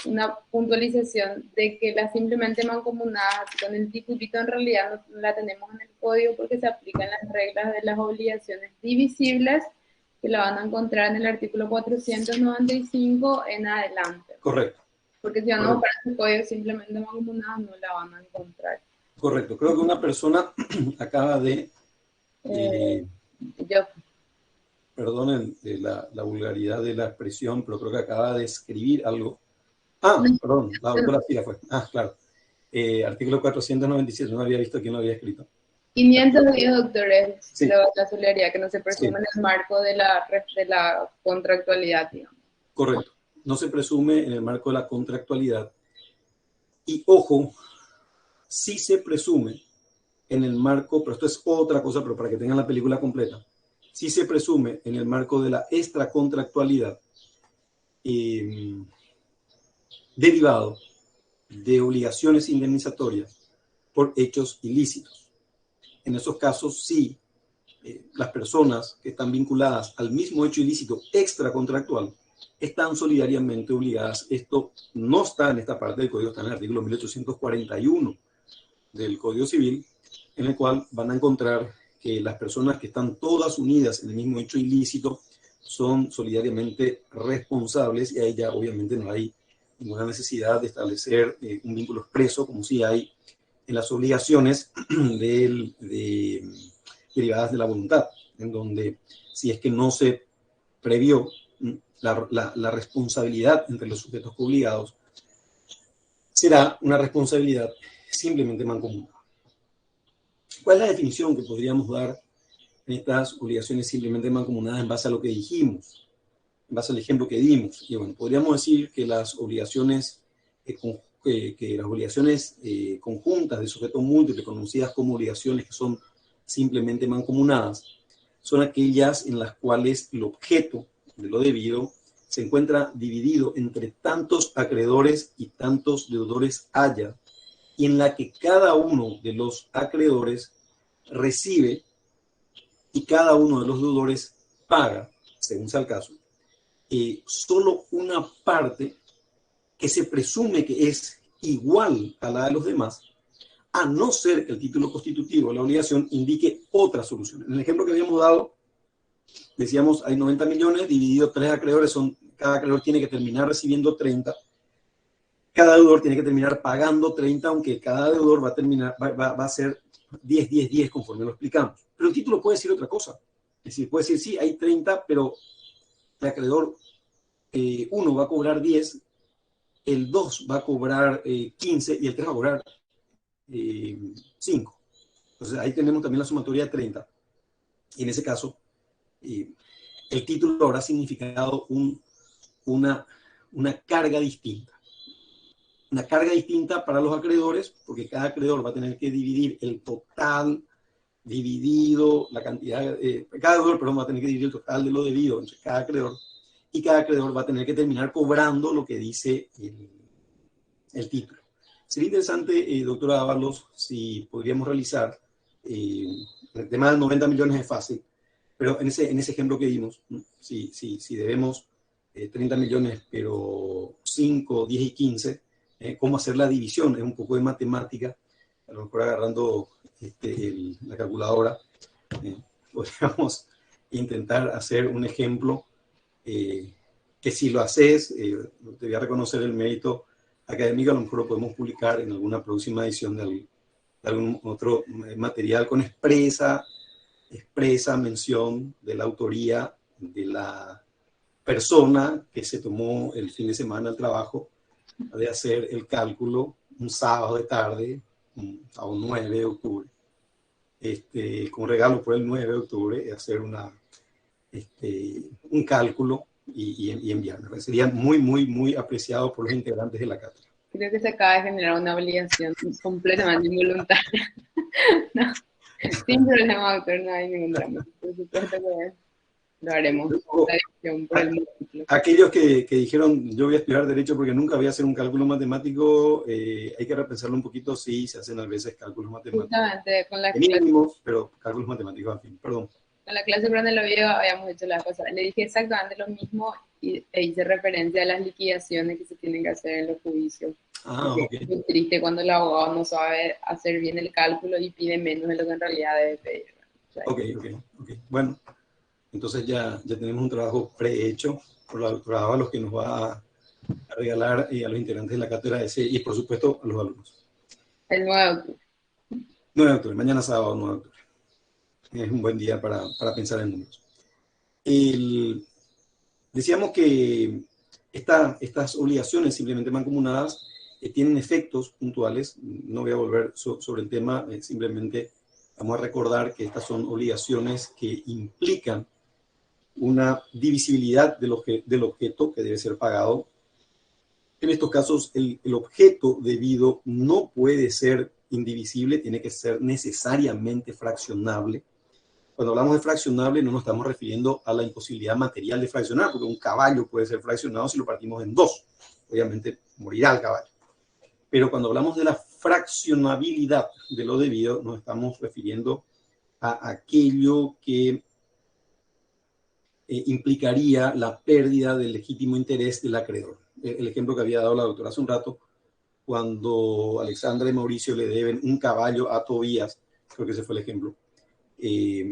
una puntualización de que las simplemente mancomunadas con el titulito en realidad no la tenemos en el código porque se aplican las reglas de las obligaciones divisibles que la van a encontrar en el artículo 495 en adelante. Correcto. Porque si no, para el código simplemente mancomunadas no la van a encontrar. Correcto. Creo que una persona acaba de... Perdonen la vulgaridad de la expresión, pero creo que acaba de escribir algo. Perdón, la doctora Fila fue. Claro. Artículo 497, no había visto quién lo había escrito. 510, doctores, sí. La solidaridad, que no se presume en el marco de la contractualidad, digamos. Correcto. No se presume en el marco de la contractualidad. Y ojo, sí se presume en el marco, pero esto es otra cosa, pero para que tengan la película completa, si se presume en el marco de la extracontractualidad derivado de obligaciones indemnizatorias por hechos ilícitos. En esos casos, sí, las personas que están vinculadas al mismo hecho ilícito extracontractual están solidariamente obligadas. Esto no está en esta parte del Código, está en el artículo 1841 del Código Civil, en el cual van a encontrar que las personas que están todas unidas en el mismo hecho ilícito son solidariamente responsables, y ahí ya obviamente no hay ninguna necesidad de establecer un vínculo expreso, como si hay en las obligaciones derivadas de la voluntad, en donde si es que no se previó la responsabilidad entre los sujetos obligados, será una responsabilidad simplemente mancomunada. ¿Cuál es la definición que podríamos dar en estas obligaciones simplemente mancomunadas en base a lo que dijimos, en base al ejemplo que dimos? Y bueno, podríamos decir que las obligaciones conjuntas de sujetos múltiples, conocidas como obligaciones que son simplemente mancomunadas, son aquellas en las cuales el objeto de lo debido se encuentra dividido entre tantos acreedores y tantos deudores haya, y en la que cada uno de los acreedores recibe y cada uno de los deudores paga, según sea el caso, solo una parte que se presume que es igual a la de los demás, a no ser que el título constitutivo de la obligación indique otra solución. En el ejemplo que habíamos dado, decíamos, hay 90 millones, dividido 3 acreedores, cada acreedor tiene que terminar recibiendo 30, cada deudor tiene que terminar pagando 30, aunque cada deudor va a ser 10, 10, 10, conforme lo explicamos. Pero el título puede decir otra cosa. Es decir, puede decir, sí, hay 30, pero el acreedor 1 va a cobrar 10, el 2 va a cobrar 15 y el 3 va a cobrar 5. Entonces ahí tenemos también la sumatoria de 30. Y en ese caso, el título habrá significado una carga distinta. Una carga distinta para los acreedores, porque cada acreedor va a tener que dividir el total dividido la cantidad, cada deudor, perdón, va a tener que dividir el total de lo debido entre cada acreedor, y cada acreedor va a tener que terminar cobrando lo que dice el título. Sería interesante, doctora Ábalos, si podríamos realizar, el tema de 90 millones es fácil, pero en ese ejemplo que dimos, si debemos 30 millones, pero 5, 10 y 15, cómo hacer la división, es un poco de matemática, a lo mejor agarrando la calculadora, podríamos intentar hacer un ejemplo que si lo haces, te voy a reconocer el mérito académico, a lo mejor lo podemos publicar en alguna próxima edición de algún otro material con expresa mención de la autoría de la persona que se tomó el fin de semana el trabajo de hacer el cálculo un sábado de tarde, a un 9 de octubre, con regalo por el 9 de octubre, hacer un cálculo y enviarlo. Sería muy, muy, muy apreciado por los integrantes de la cátedra. Creo que se acaba de generar una obligación completamente involuntaria. No, sin problema, doctor, no hay ningún drama. Por supuesto que lo haremos. Por el aquellos que dijeron, yo voy a estudiar Derecho porque nunca voy a hacer un cálculo matemático, hay que repensarlo un poquito. Sí, se hacen a veces cálculos matemáticos. Justamente, con la mínimos, pero cálculos matemáticos, en fin, perdón. En la clase de el video habíamos hecho la vez pasada. Le dije exactamente lo mismo e hice referencia a las liquidaciones que se tienen que hacer en los juicios. Okay. Es muy triste cuando el abogado no sabe hacer bien el cálculo y pide menos de lo que en realidad debe pedir. Ok. Bueno, entonces ya tenemos un trabajo prehecho por la doctora Ábalos que nos va a regalar a los integrantes de la cátedra y por supuesto a los alumnos. El 9 de octubre. 9 de octubre, mañana sábado 9 de octubre. Es un buen día para pensar en números. Decíamos que estas obligaciones simplemente mancomunadas tienen efectos puntuales. No voy a volver sobre el tema, simplemente vamos a recordar que estas son obligaciones que implican una divisibilidad del objeto que debe ser pagado. En estos casos, el objeto debido no puede ser indivisible, tiene que ser necesariamente fraccionable. Cuando hablamos de fraccionable no nos estamos refiriendo a la imposibilidad material de fraccionar, porque un caballo puede ser fraccionado si lo partimos en dos. Obviamente morirá el caballo. Pero cuando hablamos de la fraccionabilidad de lo debido, nos estamos refiriendo a aquello que implicaría la pérdida del legítimo interés del acreedor. El ejemplo que había dado la doctora hace un rato, cuando Alexandra y Mauricio le deben un caballo a Tobías, creo que ese fue el ejemplo,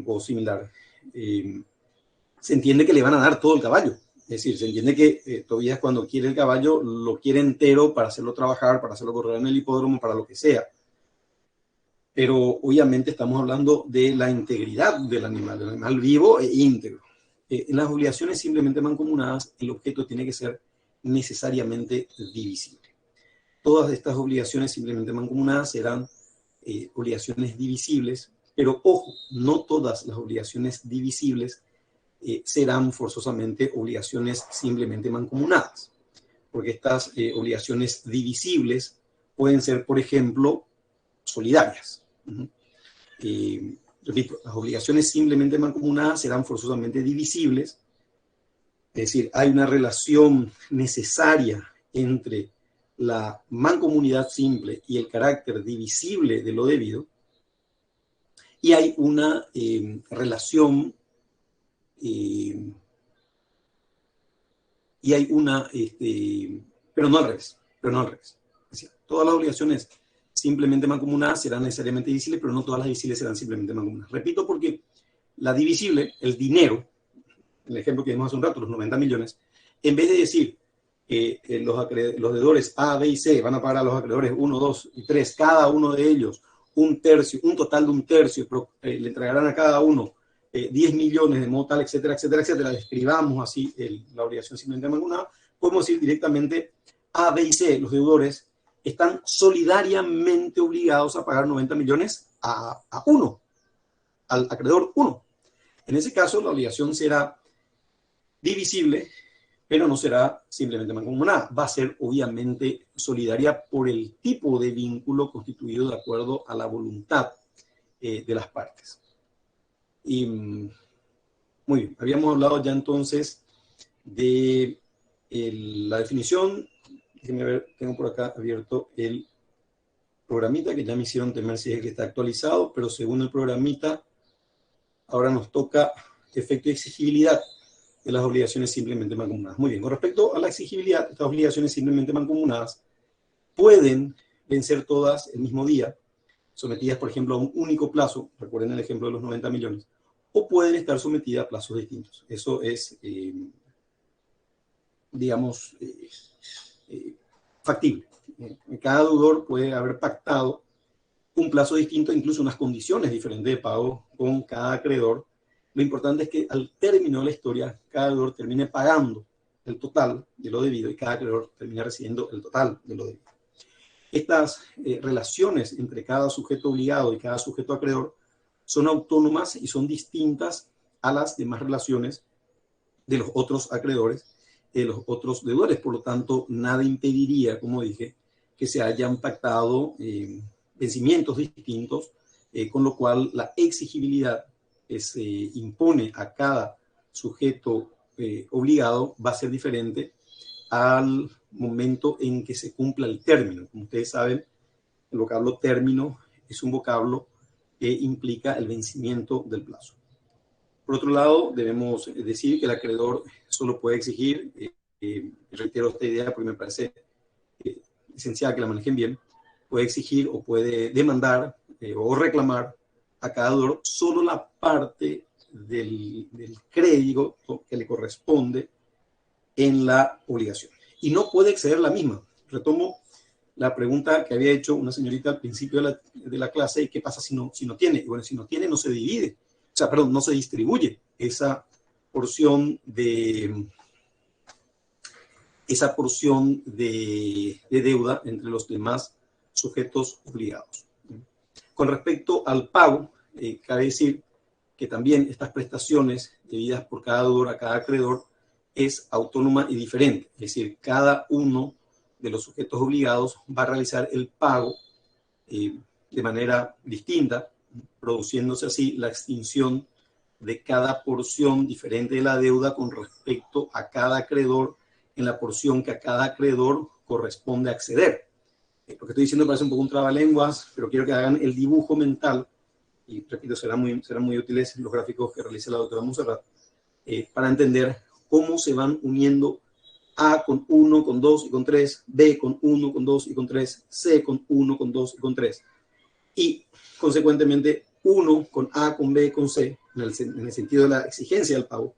o similar, se entiende que le van a dar todo el caballo. Es decir, se entiende que Tobías, cuando quiere el caballo, lo quiere entero para hacerlo trabajar, para hacerlo correr en el hipódromo, para lo que sea. Pero obviamente estamos hablando de la integridad del animal vivo e íntegro. En las obligaciones simplemente mancomunadas, el objeto tiene que ser necesariamente divisible. Todas estas obligaciones simplemente mancomunadas serán obligaciones divisibles, pero ojo, no todas las obligaciones divisibles serán forzosamente obligaciones simplemente mancomunadas, porque estas obligaciones divisibles pueden ser, por ejemplo, solidarias. Repito, las obligaciones simplemente mancomunadas serán forzosamente divisibles, es decir, hay una relación necesaria entre la mancomunidad simple y el carácter divisible de lo debido, y hay una relación pero no al revés, Es decir, todas las obligaciones simplemente mancomunadas serán necesariamente divisibles, pero no todas las divisibles serán simplemente mancomunadas. Repito, porque la divisible, el dinero, el ejemplo que vimos hace un rato, los 90 millones, en vez de decir que los deudores A, B y C van a pagar a los acreedores 1, 2 y 3, cada uno de ellos un tercio, un total de un tercio, le entregarán a cada uno 10 millones de modo tal, etcétera, etcétera, etcétera, describamos así la obligación simplemente mancomunada, podemos decir directamente A, B y C, los deudores, están solidariamente obligados a pagar 90 millones a uno, al acreedor 1. En ese caso, la obligación será divisible, pero no será simplemente mancomunada. Va a ser obviamente solidaria por el tipo de vínculo constituido de acuerdo a la voluntad de las partes. Y muy bien, habíamos hablado ya entonces de la definición. Déjenme ver, tengo por acá abierto el programita que ya me hicieron temer si es que está actualizado, pero según el programita, ahora nos toca efecto de exigibilidad de las obligaciones simplemente mancomunadas. Muy bien, con respecto a la exigibilidad, estas obligaciones simplemente mancomunadas pueden vencer todas el mismo día, sometidas, por ejemplo, a un único plazo, recuerden el ejemplo de los 90 millones, o pueden estar sometidas a plazos distintos. Eso es, digamos, factible. Cada deudor puede haber pactado un plazo distinto, incluso unas condiciones diferentes de pago con cada acreedor. Lo importante es que al término de la historia, cada deudor termine pagando el total de lo debido y cada acreedor termine recibiendo el total de lo debido. Estas relaciones entre cada sujeto obligado y cada sujeto acreedor son autónomas y son distintas a las demás relaciones de los otros acreedores, de los otros deudores. Por lo tanto, nada impediría, como dije, que se hayan pactado vencimientos distintos, con lo cual la exigibilidad que se impone a cada sujeto obligado va a ser diferente al momento en que se cumpla el término. Como ustedes saben, el vocablo término es un vocablo que implica el vencimiento del plazo. Por otro lado, debemos decir que el acreedor solo puede exigir, reitero esta idea porque me parece esencial que la manejen bien, puede exigir o puede demandar o reclamar a cada deudor solo la parte del crédito que le corresponde en la obligación. Y no puede exceder la misma. Retomo la pregunta que había hecho una señorita al principio de la clase, ¿y qué pasa si no tiene? Y bueno, si no tiene, no se divide. O sea, perdón, no se distribuye esa porción de deuda entre los demás sujetos obligados. Con respecto al pago, cabe decir que también estas prestaciones debidas por cada deudor a cada acreedor es autónoma y diferente. Es decir, cada uno de los sujetos obligados va a realizar el pago de manera distinta, produciéndose así la extinción de cada porción diferente de la deuda con respecto a cada acreedor en la porción que a cada acreedor corresponde acceder. Lo que estoy diciendo parece un poco un trabalenguas, pero quiero que hagan el dibujo mental, y repito, serán muy útiles los gráficos que realice la doctora Montserrat, para entender cómo se van uniendo A con 1, con 2 y con 3, B con 1, con 2 y con 3, C con 1, con 2 y con 3. Y, consecuentemente, 1 con A, con B, con C, en el sentido de la exigencia del pago,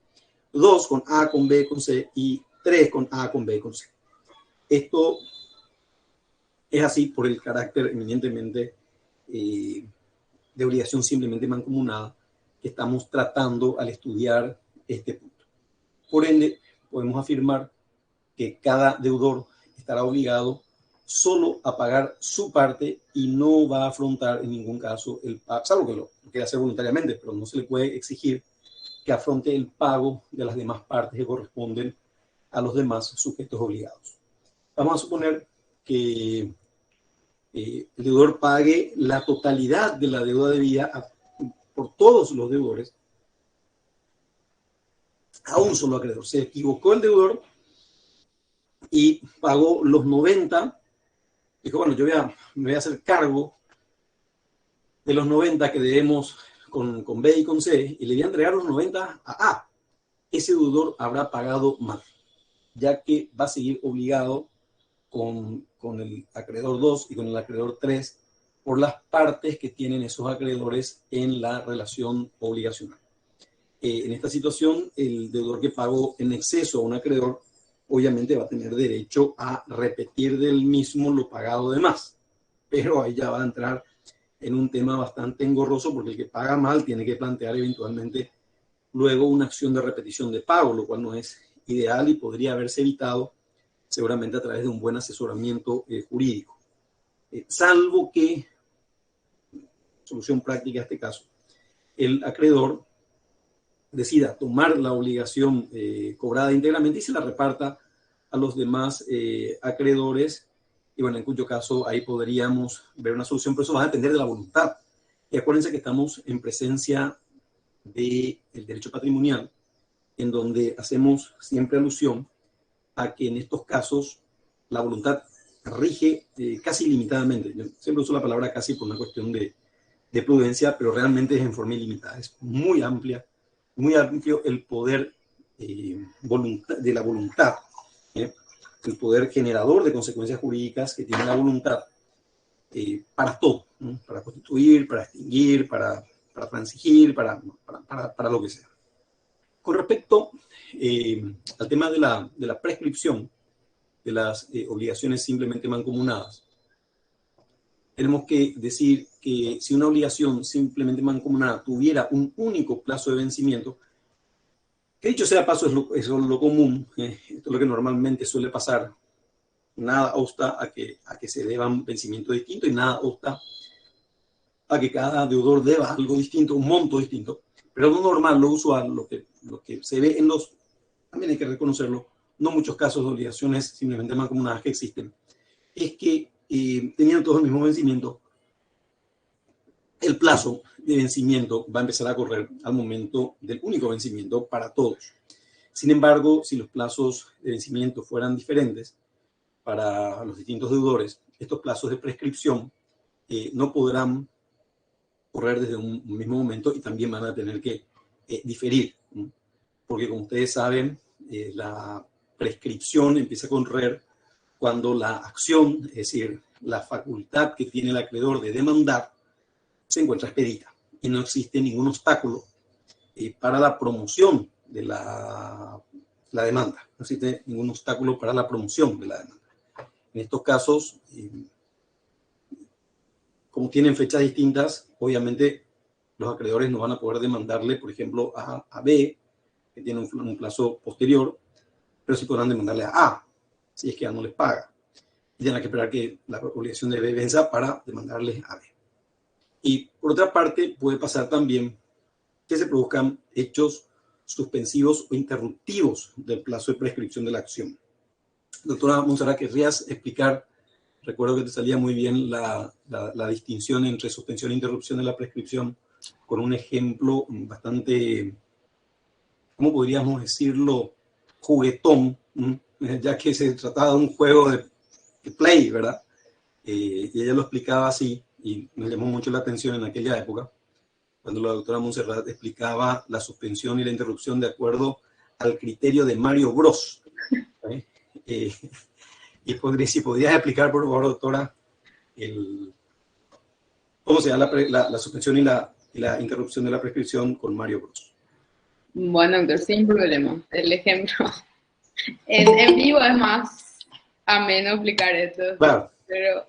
2 con A, con B, con C, y 3 con A, con B, con C. Esto es así por el carácter eminentemente de obligación simplemente mancomunada que estamos tratando al estudiar este punto. Por ende, podemos afirmar que cada deudor estará obligado solo a pagar su parte y no va a afrontar en ningún caso el pago, salvo que lo quiera hacer voluntariamente, pero no se le puede exigir que afronte el pago de las demás partes que corresponden a los demás sujetos obligados. Vamos a suponer que el deudor pague la totalidad de la deuda debida por todos los deudores a un solo acreedor. Se equivocó el deudor y pagó los 90. Dijo, bueno, me voy a hacer cargo de los 90 que debemos con B y con C, y le voy a entregar los 90 a A. Ese deudor habrá pagado mal, ya que va a seguir obligado con el acreedor 2 y con el acreedor 3 por las partes que tienen esos acreedores en la relación obligacional. En esta situación, el deudor que pagó en exceso a un acreedor obviamente va a tener derecho a repetir del mismo lo pagado de más, pero ahí ya va a entrar en un tema bastante engorroso, porque el que paga mal tiene que plantear eventualmente luego una acción de repetición de pago, lo cual no es ideal y podría haberse evitado seguramente a través de un buen asesoramiento jurídico. Salvo que, solución práctica a este caso, el acreedor decida tomar la obligación cobrada íntegramente y se la reparta a los demás acreedores, y bueno, en cuyo caso ahí podríamos ver una solución, pero eso va a depender de la voluntad. Y acuérdense que estamos en presencia del derecho patrimonial, en donde hacemos siempre alusión a que en estos casos la voluntad rige casi ilimitadamente. Yo siempre uso la palabra casi por una cuestión de prudencia, pero realmente es en forma ilimitada. Es muy amplia, muy amplio el poder de la voluntad, el poder generador de consecuencias jurídicas que tiene la voluntad para todo, ¿no? Para constituir, para extinguir, para transigir, para lo que sea. Con respecto al tema de la prescripción de las obligaciones simplemente mancomunadas, tenemos que decir que si una obligación simplemente mancomunada tuviera un único plazo de vencimiento, que dicho sea paso es lo común, esto es lo que normalmente suele pasar, nada obsta a que se deban vencimientos distintos y nada obsta a que cada deudor deba algo distinto, un monto distinto, pero lo normal, lo usual, lo que se ve en los, también hay que reconocerlo, no muchos casos de obligaciones simplemente mancomunadas que existen, es que teniendo todos el mismo vencimiento, el plazo de vencimiento va a empezar a correr al momento del único vencimiento para todos. Sin embargo, si los plazos de vencimiento fueran diferentes para los distintos deudores, estos plazos de prescripción no podrán correr desde un mismo momento y también van a tener que diferir, ¿no? Porque como ustedes saben, la prescripción empieza a correr cuando la acción, es decir, la facultad que tiene el acreedor de demandar, se encuentra expedita y no existe ningún obstáculo para la promoción de la demanda. No existe ningún obstáculo para la promoción de la demanda. En estos casos, como tienen fechas distintas, obviamente los acreedores no van a poder demandarle, por ejemplo, a B, que tiene un plazo posterior, pero sí podrán demandarle a A, si es que A no les paga. Y tendrán que esperar que la obligación de B venza para demandarle a B. Y por otra parte, puede pasar también que se produzcan hechos suspensivos o interruptivos del plazo de prescripción de la acción. Doctora Montserrat, ¿querrías explicar? Recuerdo que te salía muy bien la distinción entre suspensión e interrupción de la prescripción. con un ejemplo bastante, ¿cómo podríamos decirlo? Juguetón, ya que se trataba de un juego de play, ¿verdad? Y ella lo explicaba así, y me llamó mucho la atención en aquella época, cuando la doctora Montserrat explicaba la suspensión y la interrupción de acuerdo al criterio de Mario Bros. ¿Eh? Eh, si podrías explicar, por favor, doctora, cómo se da la suspensión y la interrupción de la prescripción con Mario Bros. Bueno, doctor, sin problema. El ejemplo en vivo es más ameno explicar esto. Claro. Pero,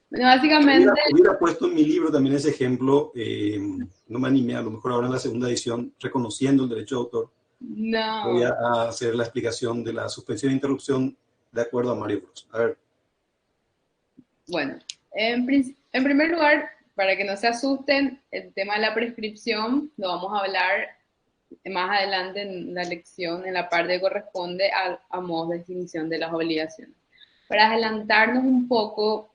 bueno, básicamente... Hubiera puesto en mi libro también ese ejemplo, no me animé, a lo mejor ahora en la segunda edición, reconociendo el derecho de autor, No. voy a hacer la explicación de la suspensión e interrupción de acuerdo a Mario Bros. A ver. Bueno, en primer lugar, para que no se asusten, el tema de la prescripción lo vamos a hablar más adelante en la lección, en la parte que corresponde a modos de definición de las obligaciones. Para adelantarnos un poco,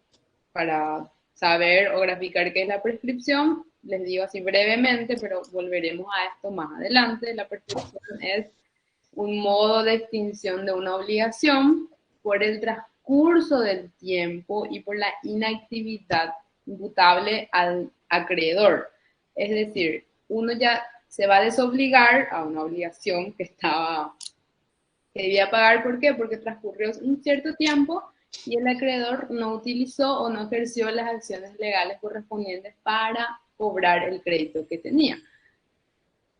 para saber o graficar qué es la prescripción, les digo así brevemente, pero volveremos a esto más adelante. La prescripción es un modo de extinción de una obligación por el transcurso del tiempo y por la inactividad imputable al acreedor. Es decir, uno ya se va a desobligar a una obligación que debía pagar. ¿Por qué? Porque transcurrió un cierto tiempo y el acreedor no utilizó o no ejerció las acciones legales correspondientes para cobrar el crédito que tenía.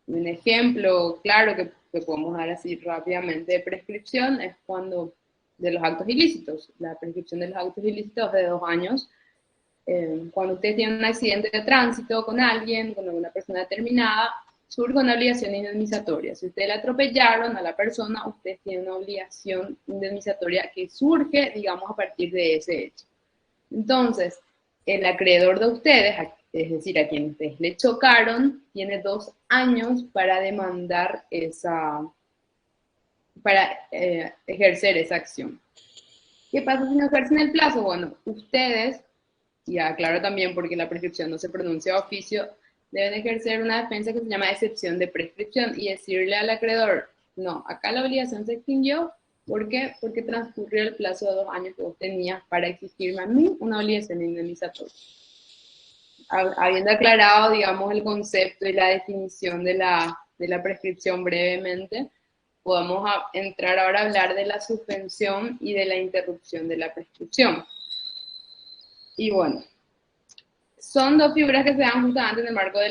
Un ejemplo claro que podemos dar así rápidamente de prescripción es cuando de los actos ilícitos. La prescripción de los actos ilícitos de 2 años. Cuando usted tiene un accidente de tránsito con alguien, con alguna persona determinada, surge una obligación indemnizatoria. Si usted le atropellaron a la persona, usted tiene una obligación indemnizatoria que surge, digamos, a partir de ese hecho. Entonces, el acreedor de ustedes, es decir, a quien ustedes le chocaron, tiene 2 años para demandar para ejercer esa acción. ¿Qué pasa si no ejercen el plazo? Bueno, ustedes, y aclaro también porque la prescripción no se pronuncia a oficio, deben ejercer una defensa que se llama excepción de prescripción y decirle al acreedor, no, acá la obligación se extinguió. ¿Por qué? Porque transcurrió el plazo de 2 años que vos tenías para exigirme a mí una obligación indemnizatoria. Habiendo aclarado, digamos, el concepto y la definición de la prescripción brevemente, podemos entrar ahora a hablar de la suspensión y de la interrupción de la prescripción. Y bueno, son 2 figuras que se dan justamente en el marco de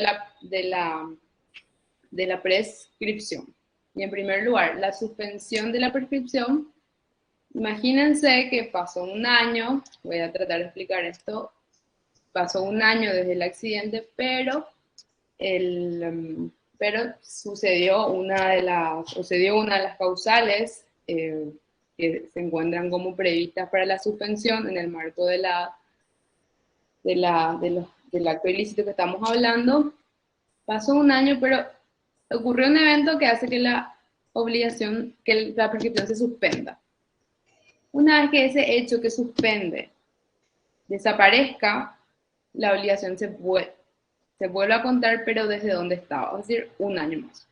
la prescripción. Y en primer lugar, la suspensión de la prescripción. Imagínense que pasó 1 año, voy a tratar de explicar esto, pasó 1 año desde el accidente, pero sucedió una de las causales que se encuentran como previstas para la suspensión en el marco del acto ilícito que estamos hablando. Pasó 1 año, pero ocurrió un evento que hace que la prescripción se suspenda. Una vez que ese hecho que suspende desaparezca, la obligación se vuelve a contar, pero desde donde estaba, es decir, 1 año más.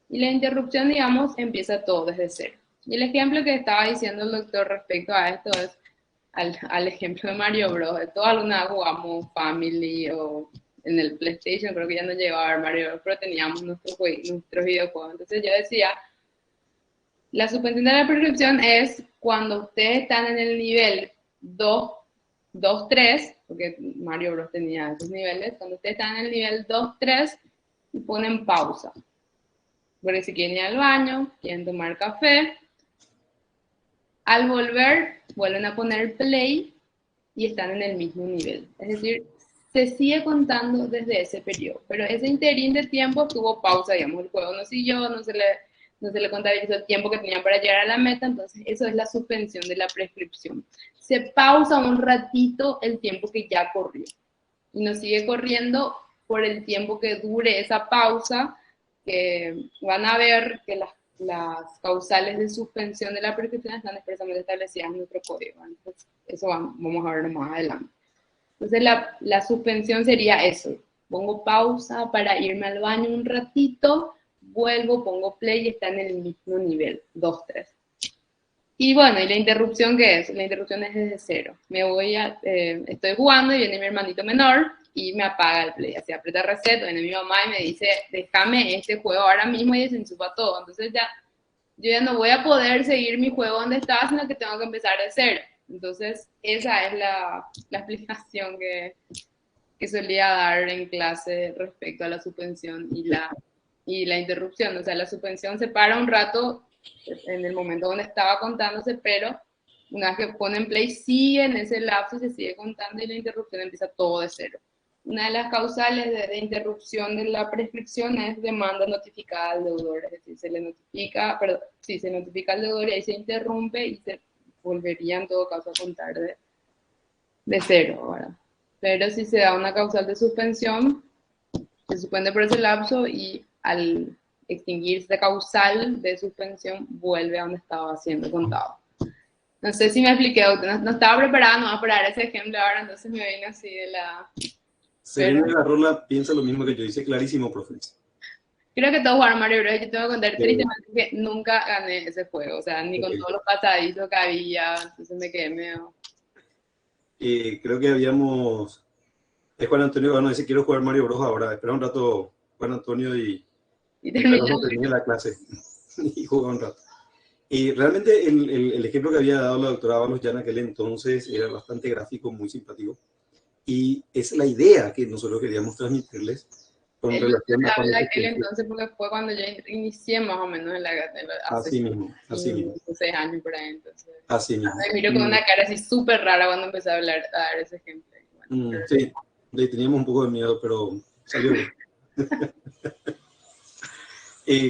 Y la interrupción, digamos, empieza todo desde cero. Y el ejemplo que estaba diciendo el doctor respecto a esto es al ejemplo de Mario Bros. De todos alguna vez jugamos Family o en el PlayStation, creo que ya no llegaba a ver Mario Bros, pero teníamos nuestros videojuegos. Entonces yo decía, la suspensión de la prescripción es cuando ustedes están en el nivel 2, 3, porque Mario Bros tenía esos niveles, cuando ustedes están en el nivel 2, 3 y ponen pausa. Porque si quieren ir al baño, quieren tomar café, al volver vuelven a poner play y están en el mismo nivel. Es decir, se sigue contando desde ese periodo, pero ese interín de tiempo tuvo pausa, digamos, el juego no siguió, no se le contabilizó el tiempo que tenían para llegar a la meta, entonces eso es la suspensión de la prescripción. Se pausa un ratito el tiempo que ya corrió y no sigue corriendo por el tiempo que dure esa pausa, que van a ver que las causales de suspensión de la prescripción están expresamente establecidas en nuestro código. Entonces, eso vamos a verlo más adelante. Entonces, la suspensión sería eso, pongo pausa para irme al baño un ratito, vuelvo, pongo play y está en el mismo nivel, 2, 3. Y bueno, ¿y la interrupción qué es? La interrupción es desde cero. Estoy jugando y viene mi hermanito menor y me apaga el play. Así aprieta reset, viene mi mamá y me dice, déjame este juego ahora mismo y desenchufa todo. Entonces yo ya no voy a poder seguir mi juego donde estaba, sino que tengo que empezar de cero. Entonces, esa es la explicación que solía dar en clase respecto a la suspensión y la interrupción. O sea, la suspensión se para un rato en el momento donde estaba contándose, pero una vez que ponen play sigue en ese lapso y se sigue contando y la interrupción empieza todo de cero. Una de las causales de interrupción de la prescripción es demanda notificada al deudor, es decir, se notifica al deudor y ahí se interrumpe y se volvería en todo caso a contar de cero, ¿verdad? Pero si se da una causal de suspensión, se suspende por ese lapso y al extinguirse causal de suspensión vuelve a donde estaba siendo contado. No sé si me expliqué, no estaba preparada no para dar ese ejemplo ahora, entonces me vine así de la... Serena de la Rola piensa lo mismo que yo, dice clarísimo, profe. Creo que todos jugaron Mario Bros. Yo tengo que contar tristemente que nunca gané ese juego, o sea, ni con todos los pasadizos que había, entonces me quedé medio... creo que habíamos... Es Juan Antonio, bueno, dice quiero jugar Mario Bros. Ahora, espera un rato Juan Antonio y termine la clase y juega un rato. Y realmente el ejemplo que había dado la doctora Ábalos ya en aquel entonces era bastante gráfico, muy simpático. Y es la idea que nosotros queríamos transmitirles con relación a... Habla aquel entonces porque fue cuando yo inicié más o menos en la así mismo. 6 años por ahí, entonces. Así mismo. Me miro con una cara así súper rara cuando empecé a dar ese ejemplo. Bueno, sí, le teníamos un poco de miedo, pero salió bien.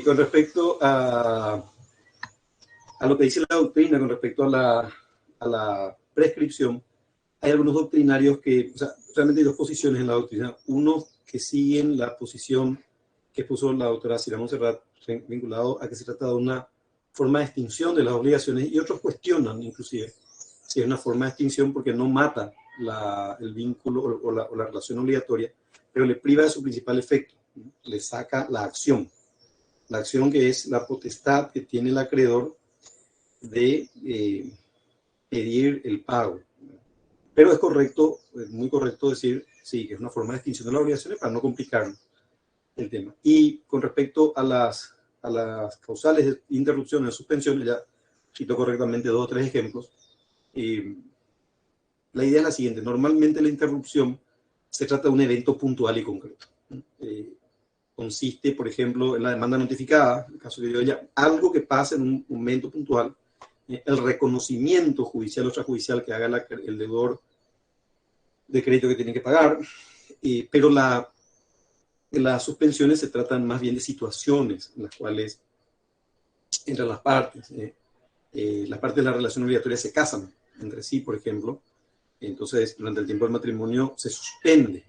Con respecto a lo que dice la doctrina, con respecto a la prescripción, hay algunos doctrinarios que, o sea, realmente hay dos posiciones en la doctrina. Uno que siguen la posición que puso la doctora Cira Montserrat, vinculado a que se trata de una forma de extinción de las obligaciones, y otros cuestionan inclusive si es una forma de extinción porque no mata el vínculo o la relación obligatoria, pero le priva de su principal efecto, le saca la acción que es la potestad que tiene el acreedor de pedir el pago. Pero es correcto, es muy correcto decir, sí, que es una forma de extinción de las obligaciones para no complicar el tema. Y con respecto a las causales de interrupción de suspensión, ya cito correctamente 2 o 3 ejemplos. La idea es la siguiente: normalmente la interrupción se trata de un evento puntual y concreto. Consiste, por ejemplo, en la demanda notificada, en el caso que yo ya, algo que pasa en un momento puntual, el reconocimiento judicial o extrajudicial que haga el deudor de crédito que tiene que pagar, pero las suspensiones se tratan más bien de situaciones en las cuales entran las partes. Las partes de la relación obligatoria se casan entre sí, por ejemplo. Entonces, durante el tiempo del matrimonio se suspende.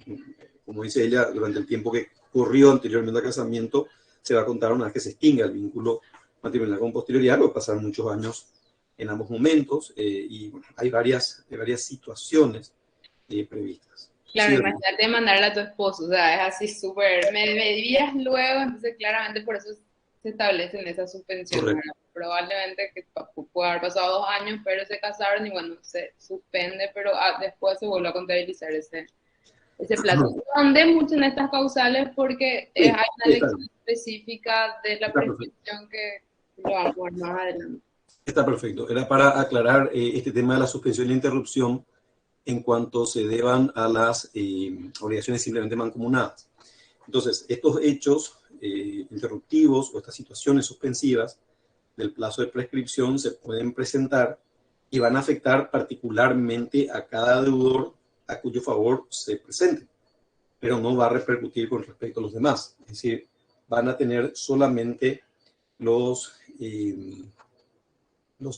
Como dice ella, durante el tiempo que corrió anteriormente al casamiento, se va a contar una vez que se extinga el vínculo matrimonial con posterioridad, luego pasaron muchos años en ambos momentos, y bueno, hay varias situaciones previstas. Claro, Sí, imagínate mandarle a tu esposo, o sea, es así súper, me debías luego, entonces claramente por eso se establecen esas suspensiones. Probablemente que puede haber pasado 2 años, pero se casaron y bueno, se suspende, pero después se vuelve a contabilizar ese plazo. Donde mucho en estas causales porque hay una lección específica de la prescripción que lo vamos a ver más adelante. Está perfecto. Era para aclarar este tema de la suspensión e interrupción en cuanto se deban a las obligaciones simplemente mancomunadas. Entonces, estos hechos interruptivos o estas situaciones suspensivas del plazo de prescripción se pueden presentar y van a afectar particularmente a cada deudor a cuyo favor se presente, pero no va a repercutir con respecto a los demás. Es decir, van a tener solamente los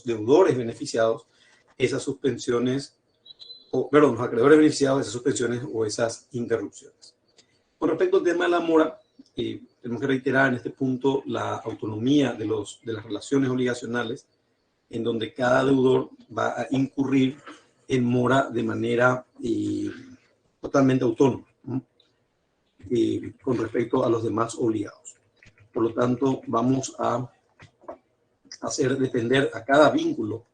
deudores beneficiados esas suspensiones, los acreedores beneficiados de esas suspensiones o esas interrupciones. Con respecto al tema de la mora, tenemos que reiterar en este punto la autonomía de las relaciones obligacionales, en donde cada deudor va a incurrir en mora de manera totalmente autónoma. con respecto a los demás obligados. Por lo tanto, vamos a hacer depender a cada vínculo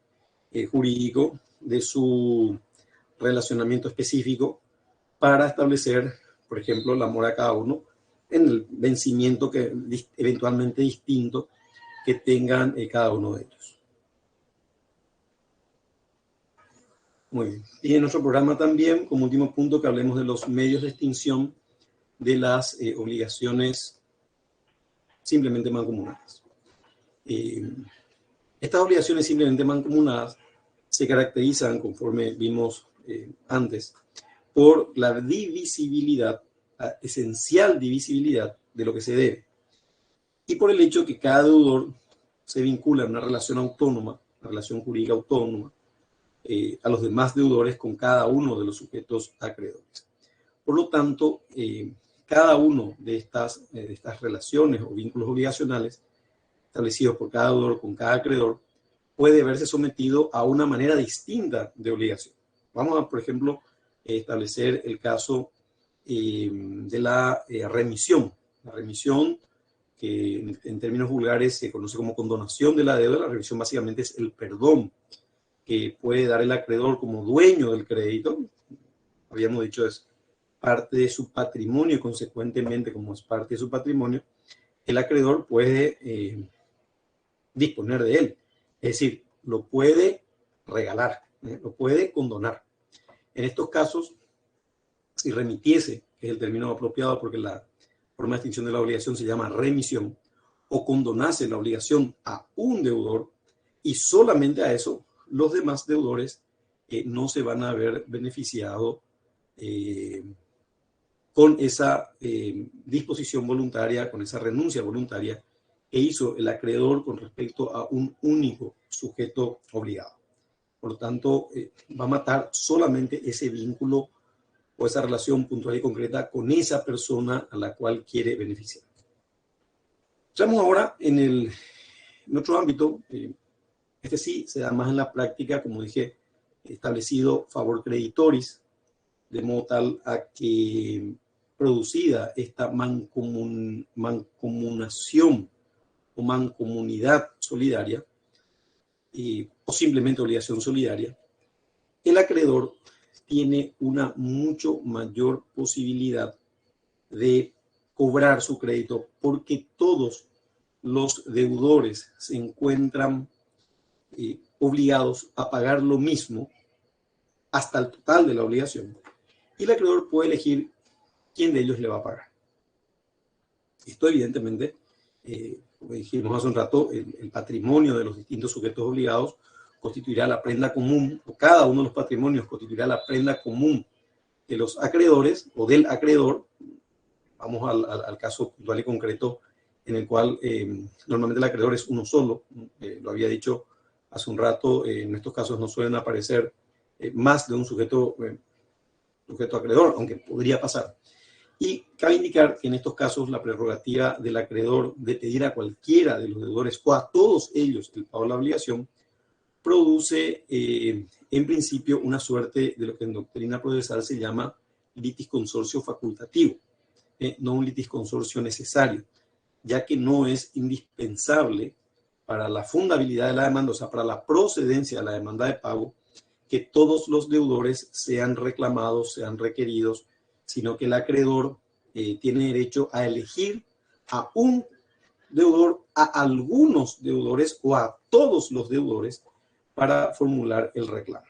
jurídico de su relacionamiento específico para establecer, por ejemplo, la mora a cada uno en el vencimiento que eventualmente distinto que tengan cada uno de ellos. Muy bien. Y en nuestro programa también, como último punto, que hablemos de los medios de extinción de las obligaciones simplemente mancomunadas. Estas obligaciones simplemente mancomunadas se caracterizan, conforme vimos antes, por la divisibilidad, la esencial divisibilidad de lo que se debe, y por el hecho que cada deudor se vincula en una relación autónoma, una relación jurídica autónoma, a los demás deudores con cada uno de los sujetos acreedores. Por lo tanto, cada uno de estas relaciones o vínculos obligacionales establecidos por cada deudor con cada acreedor puede verse sometido a una manera distinta de obligación. Vamos a, por ejemplo, establecer el caso de la remisión. La remisión, que en términos vulgares se conoce como condonación de la deuda. La remisión básicamente es el perdón que puede dar el acreedor como dueño del crédito. Habíamos dicho, es parte de su patrimonio y consecuentemente, como es parte de su patrimonio, el acreedor puede disponer de él. Es decir, lo puede regalar, lo puede condonar. En estos casos, si remitiese, que es el término apropiado porque la forma de extinción de la obligación se llama remisión, o condonase la obligación a un deudor y solamente a eso, los demás deudores no se van a ver beneficiados con esa disposición voluntaria, con esa renuncia voluntaria que hizo el acreedor con respecto a un único sujeto obligado. Por lo tanto, va a matar solamente ese vínculo o esa relación puntual y concreta con esa persona a la cual quiere beneficiar. Entramos ahora en otro ámbito. Este sí se da más en la práctica, como dije, establecido favor creditoris, de modo tal a que producida esta mancomunación o mancomunidad solidaria, o simplemente obligación solidaria, el acreedor tiene una mucho mayor posibilidad de cobrar su crédito porque todos los deudores se encuentran obligados a pagar lo mismo hasta el total de la obligación, y el acreedor puede elegir quién de ellos le va a pagar. Esto evidentemente, como dijimos hace un rato, el patrimonio de los distintos sujetos obligados constituirá la prenda común, o cada uno de los patrimonios constituirá la prenda común de los acreedores o del acreedor. Vamos al caso puntual y concreto en el cual normalmente el acreedor es uno solo. Lo había dicho hace un rato, en estos casos no suelen aparecer más de un sujeto acreedor, aunque podría pasar. Y cabe indicar que en estos casos la prerrogativa del acreedor de pedir a cualquiera de los deudores o a todos ellos el pago de la obligación produce en principio una suerte de lo que en doctrina procesal se llama litisconsorcio facultativo, no un litisconsorcio necesario, ya que no es indispensable para la fundabilidad de la demanda, o sea, para la procedencia de la demanda de pago, que todos los deudores sean reclamados, sean requeridos, sino que el acreedor tiene derecho a elegir a un deudor, a algunos deudores o a todos los deudores para formular el reclamo.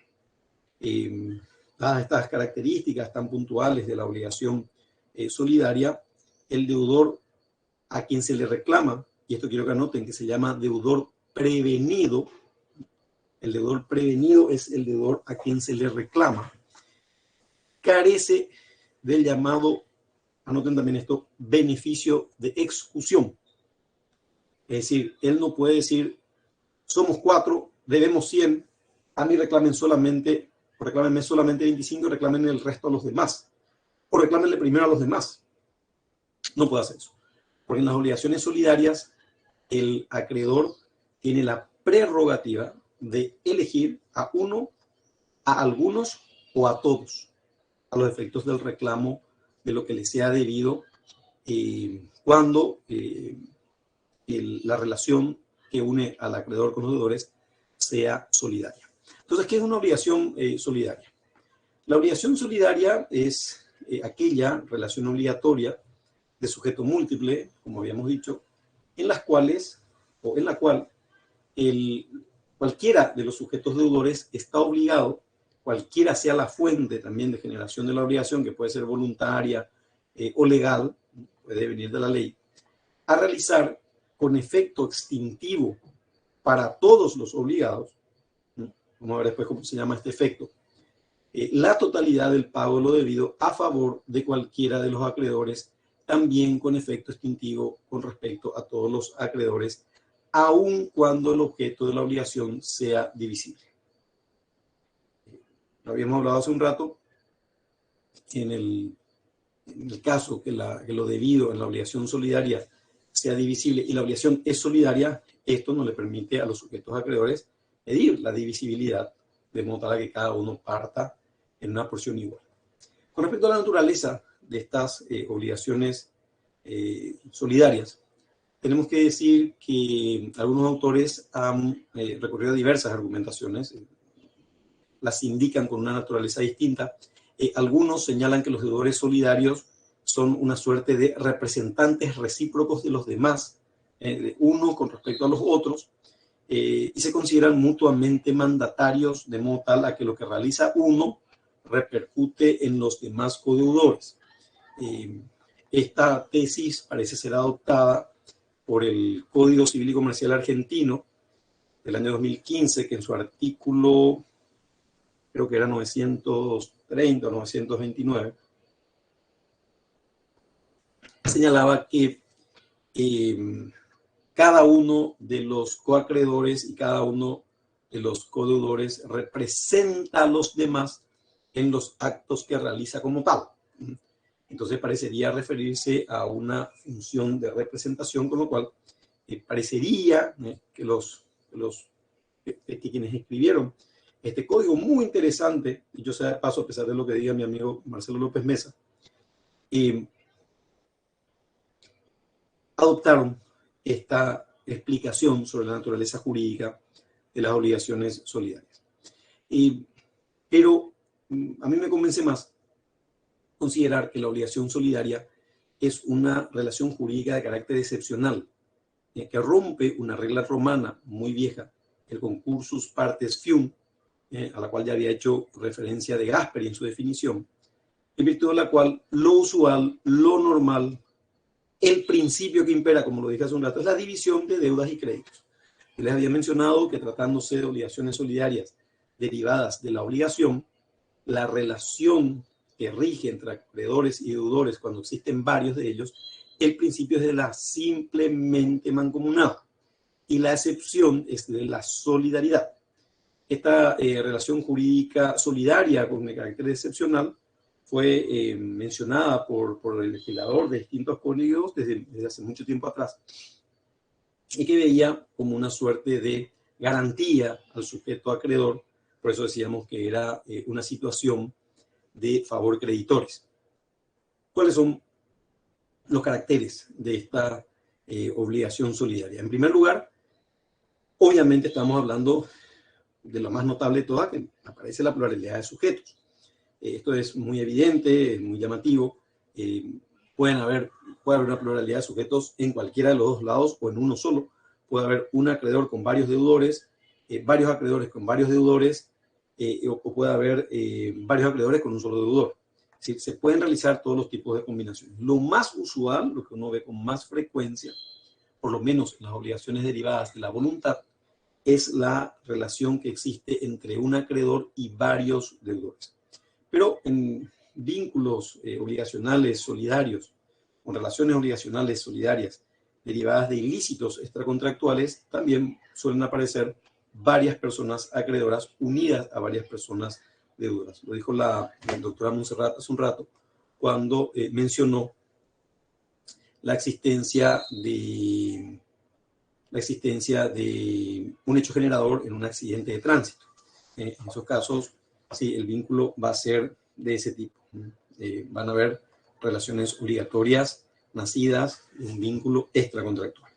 Dadas estas características tan puntuales de la obligación solidaria, el deudor a quien se le reclama, y esto quiero que anoten que se llama deudor prevenido. El deudor prevenido es el deudor a quien se le reclama, carece del llamado, anoten también esto, beneficio de excusión. Es decir, él no puede decir, somos 4, debemos 100, a mí reclámenme solamente 25, reclamen el resto a los demás, o reclámenle primero a los demás. No puede hacer eso, porque en las obligaciones solidarias el acreedor tiene la prerrogativa de elegir a uno, a algunos o a todos, a los efectos del reclamo de lo que le sea debido cuando la relación que une al acreedor con los deudores sea solidaria. Entonces, ¿qué es una obligación solidaria? La obligación solidaria es aquella relación obligatoria de sujeto múltiple, como habíamos dicho, en la cual cualquiera de los sujetos deudores está obligado, cualquiera sea la fuente también de generación de la obligación, que puede ser voluntaria o legal, puede venir de la ley, a realizar con efecto extintivo para todos los obligados, vamos a ver después cómo se llama este efecto, la totalidad del pago de lo debido a favor de cualquiera de los acreedores, también con efecto extintivo con respecto a todos los acreedores, aun cuando el objeto de la obligación sea divisible. Lo habíamos hablado hace un rato, en el caso que lo debido en la obligación solidaria sea divisible y la obligación es solidaria, esto no le permite a los sujetos acreedores medir la divisibilidad, de modo tal que cada uno parta en una porción igual. Con respecto a la naturaleza de estas obligaciones solidarias, tenemos que decir que algunos autores han recurrido a diversas argumentaciones, las indican con una naturaleza distinta. Algunos señalan que los deudores solidarios son una suerte de representantes recíprocos de los demás, de uno con respecto a los otros, y se consideran mutuamente mandatarios, de modo tal a que lo que realiza uno repercute en los demás codeudores. Esta tesis parece ser adoptada por el Código Civil y Comercial Argentino del año 2015, que en su artículo, creo que era 930 o 929, señalaba que cada uno de los coacreedores y cada uno de los codeudores representa a los demás en los actos que realiza como tal. Entonces parecería referirse a una función de representación, con lo cual parecería que quienes escribieron este código muy interesante, y yo sé de paso, a pesar de lo que diga mi amigo Marcelo López Mesa, adoptaron esta explicación sobre la naturaleza jurídica de las obligaciones solidarias. Pero a mí me convence más considerar que la obligación solidaria es una relación jurídica de carácter excepcional, que rompe una regla romana muy vieja, el concursus partes fium, a la cual ya había hecho referencia de Gasperi en su definición, en virtud de la cual lo usual, lo normal, el principio que impera, como lo dije hace un rato, es la división de deudas y créditos. Yo les había mencionado que tratándose de obligaciones solidarias derivadas de la obligación, la relación que rige entre acreedores y deudores cuando existen varios de ellos, el principio es de la simplemente mancomunada y la excepción es de la solidaridad. Esta relación jurídica solidaria con el carácter excepcional fue mencionada por el legislador de distintos códigos desde hace mucho tiempo atrás y que veía como una suerte de garantía al sujeto acreedor. Por eso decíamos que era una situación de favor creditores. ¿Cuáles son los caracteres de esta obligación solidaria? En primer lugar, obviamente estamos hablando de lo más notable de todas, que aparece la pluralidad de sujetos. Esto es muy evidente, es muy llamativo. Puede haber una pluralidad de sujetos en cualquiera de los dos lados o en uno solo. Puede haber un acreedor con varios deudores, varios acreedores con varios deudores, o puede haber varios acreedores con un solo deudor. Es decir, se pueden realizar todos los tipos de combinaciones. Lo más usual, lo que uno ve con más frecuencia, por lo menos en las obligaciones derivadas de la voluntad, es la relación que existe entre un acreedor y varios deudores. Pero en vínculos obligacionales solidarios, con relaciones obligacionales solidarias derivadas de ilícitos extracontractuales, también suelen aparecer varias personas acreedoras unidas a varias personas deudoras. Lo dijo la doctora Montserrat hace un rato cuando mencionó la existencia de un hecho generador en un accidente de tránsito. En esos casos, sí, el vínculo va a ser de ese tipo. Van a haber relaciones obligatorias nacidas de un vínculo extracontractual.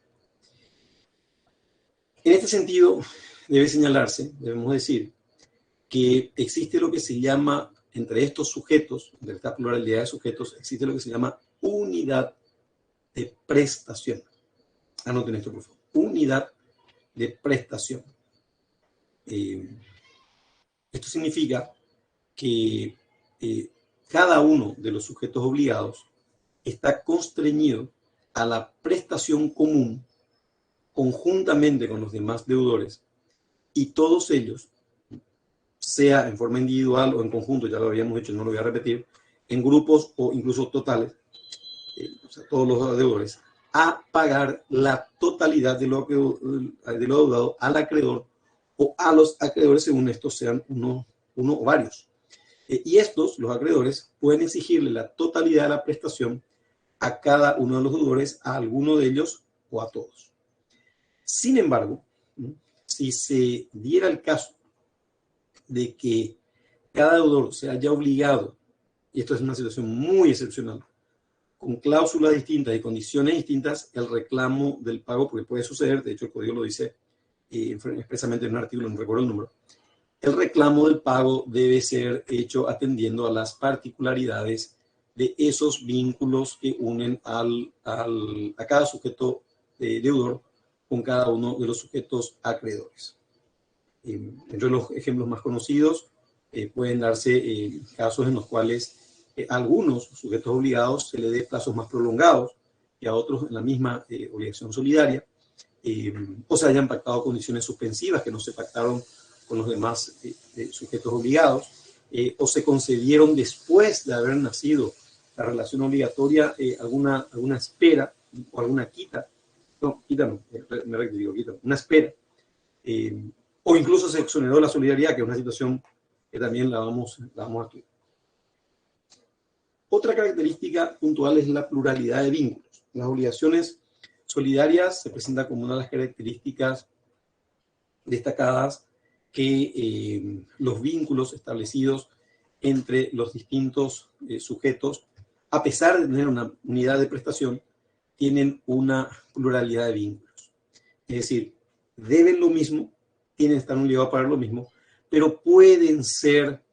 En este sentido, debemos decir, que existe lo que se llama, entre estos sujetos, entre esta pluralidad de sujetos, existe lo que se llama unidad de prestación. Anoten esto, por favor. Unidad de prestación. Esto significa que cada uno de los sujetos obligados está constreñido a la prestación común conjuntamente con los demás deudores, y todos ellos, sea en forma individual o en conjunto, ya lo habíamos dicho, no lo voy a repetir, en grupos o incluso totales, o sea, todos los deudores, a pagar la totalidad de lo deudado al acreedor o a los acreedores, según estos sean uno o varios. Y estos, los acreedores, pueden exigirle la totalidad de la prestación a cada uno de los deudores, a alguno de ellos o a todos. Sin embargo, si se diera el caso de que cada deudor se haya obligado, y esto es una situación muy excepcional, con cláusulas distintas y condiciones distintas, el reclamo del pago, porque puede suceder, de hecho el código lo dice expresamente en un artículo, no recuerdo el número, el reclamo del pago debe ser hecho atendiendo a las particularidades de esos vínculos que unen a cada sujeto deudor con cada uno de los sujetos acreedores. Entre los ejemplos más conocidos pueden darse casos en los cuales a algunos sujetos obligados se le dé plazos más prolongados y a otros en la misma obligación solidaria, o se hayan pactado condiciones suspensivas que no se pactaron con los demás sujetos obligados, o se concedieron después de haber nacido la relación obligatoria alguna espera o alguna quita, una espera, o incluso se exoneró la solidaridad, que es una situación que también la vamos a estudiar. Otra característica puntual es la pluralidad de vínculos. Las obligaciones solidarias se presentan como una de las características destacadas que los vínculos establecidos entre los distintos sujetos, a pesar de tener una unidad de prestación, tienen una pluralidad de vínculos. Es decir, deben lo mismo, están obligados a pagar lo mismo, pero pueden ser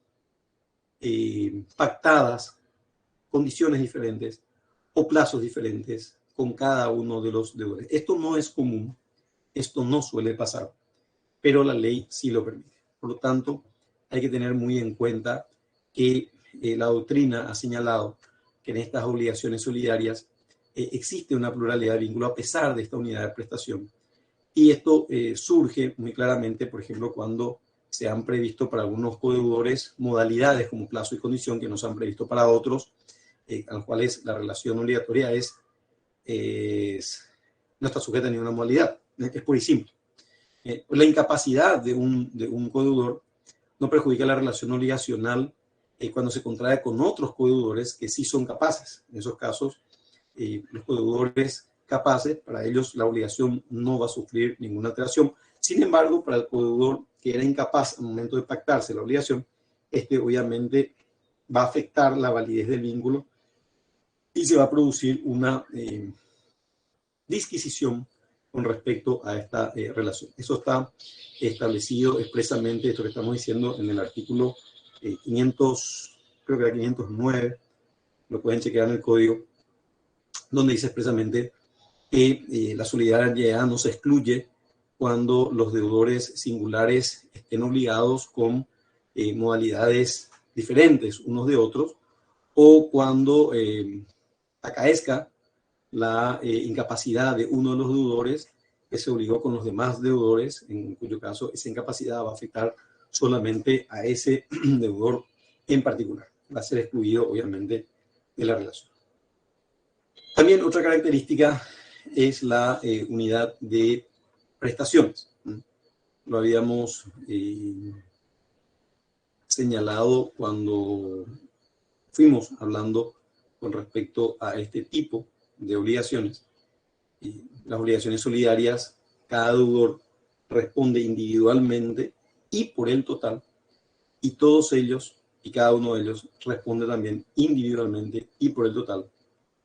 pactadas condiciones diferentes o plazos diferentes con cada uno de los deudores. Esto no es común, esto no suele pasar, pero la ley sí lo permite. Por lo tanto, hay que tener muy en cuenta que la doctrina ha señalado que en estas obligaciones solidarias existe una pluralidad de vínculos a pesar de esta unidad de prestación. Y esto surge muy claramente, por ejemplo, cuando se han previsto para algunos codeudores modalidades como plazo y condición que no se han previsto para otros, a los cuales la relación obligatoria no está sujeta a ninguna modalidad, es pura y simple. La incapacidad de un codeudor no perjudica la relación obligacional cuando se contrae con otros codeudores que sí son capaces. En esos casos, los codeudores capaces, para ellos la obligación no va a sufrir ninguna alteración. Sin embargo, para el codeudor que era incapaz al momento de pactarse la obligación, obviamente va a afectar la validez del vínculo y se va a producir una disquisición con respecto a esta relación. Eso está establecido expresamente, esto que estamos diciendo, en el artículo 500, creo que era 509, lo pueden chequear en el código, donde dice expresamente que la solidaridad no se excluye cuando los deudores singulares estén obligados con modalidades diferentes unos de otros, o cuando acaezca la incapacidad de uno de los deudores que se obligó con los demás deudores, en cuyo caso esa incapacidad va a afectar solamente a ese deudor en particular. Va a ser excluido, obviamente, de la relación. También otra característica es la unidad de prestaciones. Lo habíamos señalado cuando fuimos hablando con respecto a este tipo de obligaciones. Las obligaciones solidarias, cada deudor responde individualmente y por el total, y todos ellos y cada uno de ellos responde también individualmente y por el total,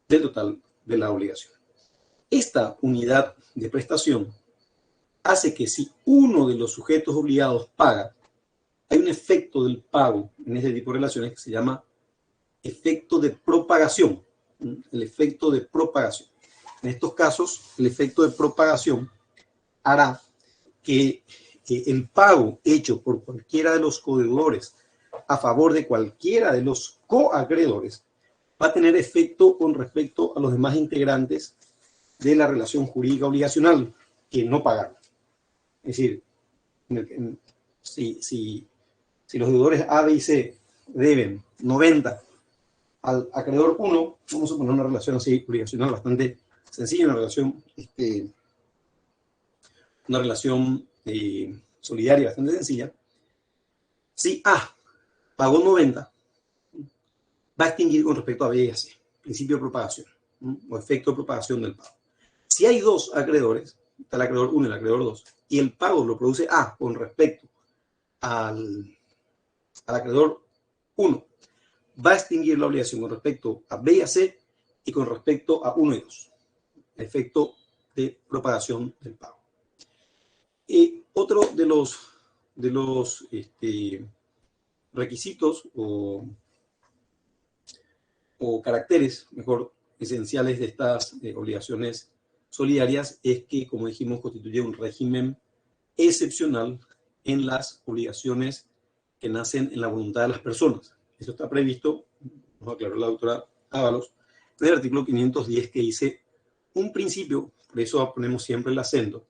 del total de la obligación. Esta unidad de prestación hace que si uno de los sujetos obligados paga, hay un efecto del pago en este tipo de relaciones que se llama efecto de propagación. El efecto de propagación. En estos casos, el efecto de propagación hará que el pago hecho por cualquiera de los codeudores a favor de cualquiera de los coacreedores va a tener efecto con respecto a los demás integrantes de la relación jurídica obligacional que no pagaron. Es decir, si los deudores A, B y C deben 90 al acreedor 1, vamos a poner una relación así obligacional bastante sencilla, una relación solidaria bastante sencilla. Si A pagó 90, va a extinguir con respecto a B y a C, principio de propagación, o efecto de propagación del pago. Si hay dos acreedores, está el acreedor 1 y el acreedor 2, y el pago lo produce A con respecto al acreedor 1, va a extinguir la obligación con respecto a B y a C y con respecto a 1 y 2. Efecto de propagación del pago. Otro de los requisitos o caracteres, mejor, esenciales de estas obligaciones solidarias es que, como dijimos, constituye un régimen excepcional en las obligaciones que nacen en la voluntad de las personas. Eso está previsto, nos aclaró la doctora Ábalos, en el artículo 510 que dice un principio, por eso ponemos siempre el acento,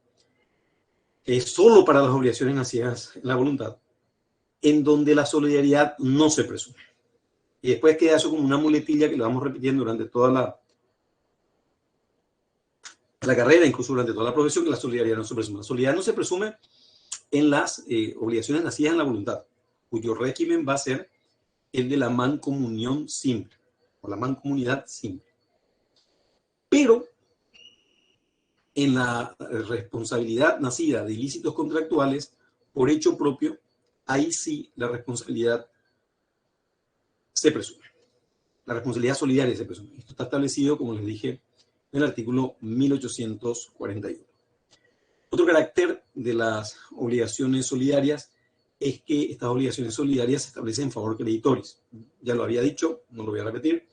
que es solo para las obligaciones nacidas en la voluntad, en donde la solidaridad no se presume. Y después queda eso como una muletilla que lo vamos repitiendo durante toda la carrera, incluso durante toda la profesión, que la solidaridad no se presume. La solidaridad no se presume en las obligaciones nacidas en la voluntad, cuyo régimen va a ser el de la mancomunión simple, o la mancomunidad simple. Pero en la responsabilidad nacida de ilícitos contractuales, por hecho propio, ahí sí la responsabilidad se presume. La responsabilidad solidaria se presume. Esto está establecido, como les dije, en el artículo 1841. Otro carácter de las obligaciones solidarias es que estas obligaciones solidarias se establecen en favor de creditores. Ya lo había dicho, no lo voy a repetir,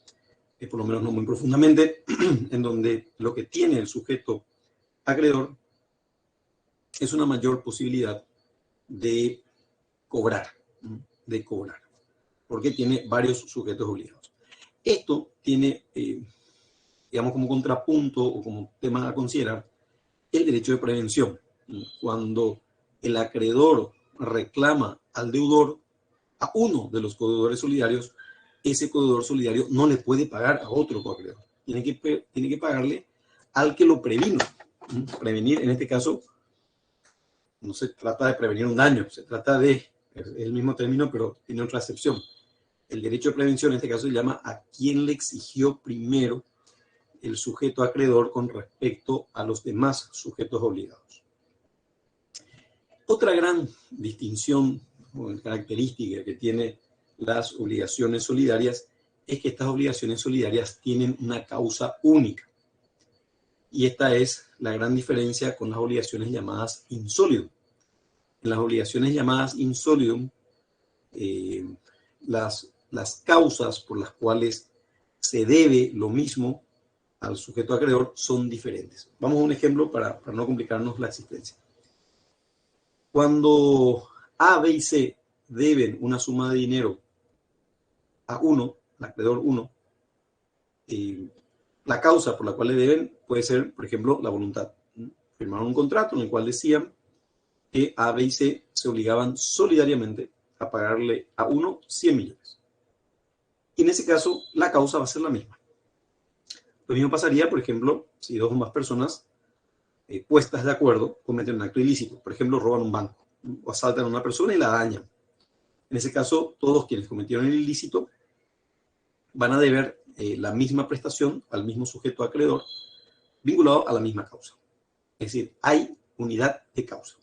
por lo menos no muy profundamente, en donde lo que tiene el sujeto acreedor es una mayor posibilidad de cobrar, porque tiene varios sujetos obligados. Esto tiene, digamos, como contrapunto o como tema a considerar el derecho de prevención. Cuando el acreedor reclama al deudor, a uno de los codeudores solidarios, ese codeudor solidario no le puede pagar a otro coacreedor. Tiene que pagarle al que lo previno. Prevenir, en este caso, no se trata de prevenir un daño, se trata de, es el mismo término, pero tiene otra acepción. El derecho de prevención en este caso se llama a quien le exigió primero el sujeto acreedor con respecto a los demás sujetos obligados. Otra gran distinción o característica que tiene las obligaciones solidarias es que estas obligaciones solidarias tienen una causa única. Y esta es la gran diferencia con las obligaciones llamadas in solidum. En las obligaciones llamadas in solidum, las causas por las cuales se debe lo mismo al sujeto acreedor son diferentes. Vamos a un ejemplo para no complicarnos la existencia. Cuando A, B y C deben una suma de dinero a uno, al acreedor 1, la causa por la cual le deben puede ser, por ejemplo, la voluntad. Firmaron un contrato en el cual decían que A, B y C se obligaban solidariamente a pagarle a uno 100 millones. Y en ese caso, la causa va a ser la misma. Lo mismo pasaría, por ejemplo, si dos o más personas puestas de acuerdo cometen un acto ilícito. Por ejemplo, roban un banco o asaltan a una persona y la dañan. En ese caso, todos quienes cometieron el ilícito van a deber la misma prestación al mismo sujeto acreedor vinculado a la misma causa. Es decir, hay unidad de causa.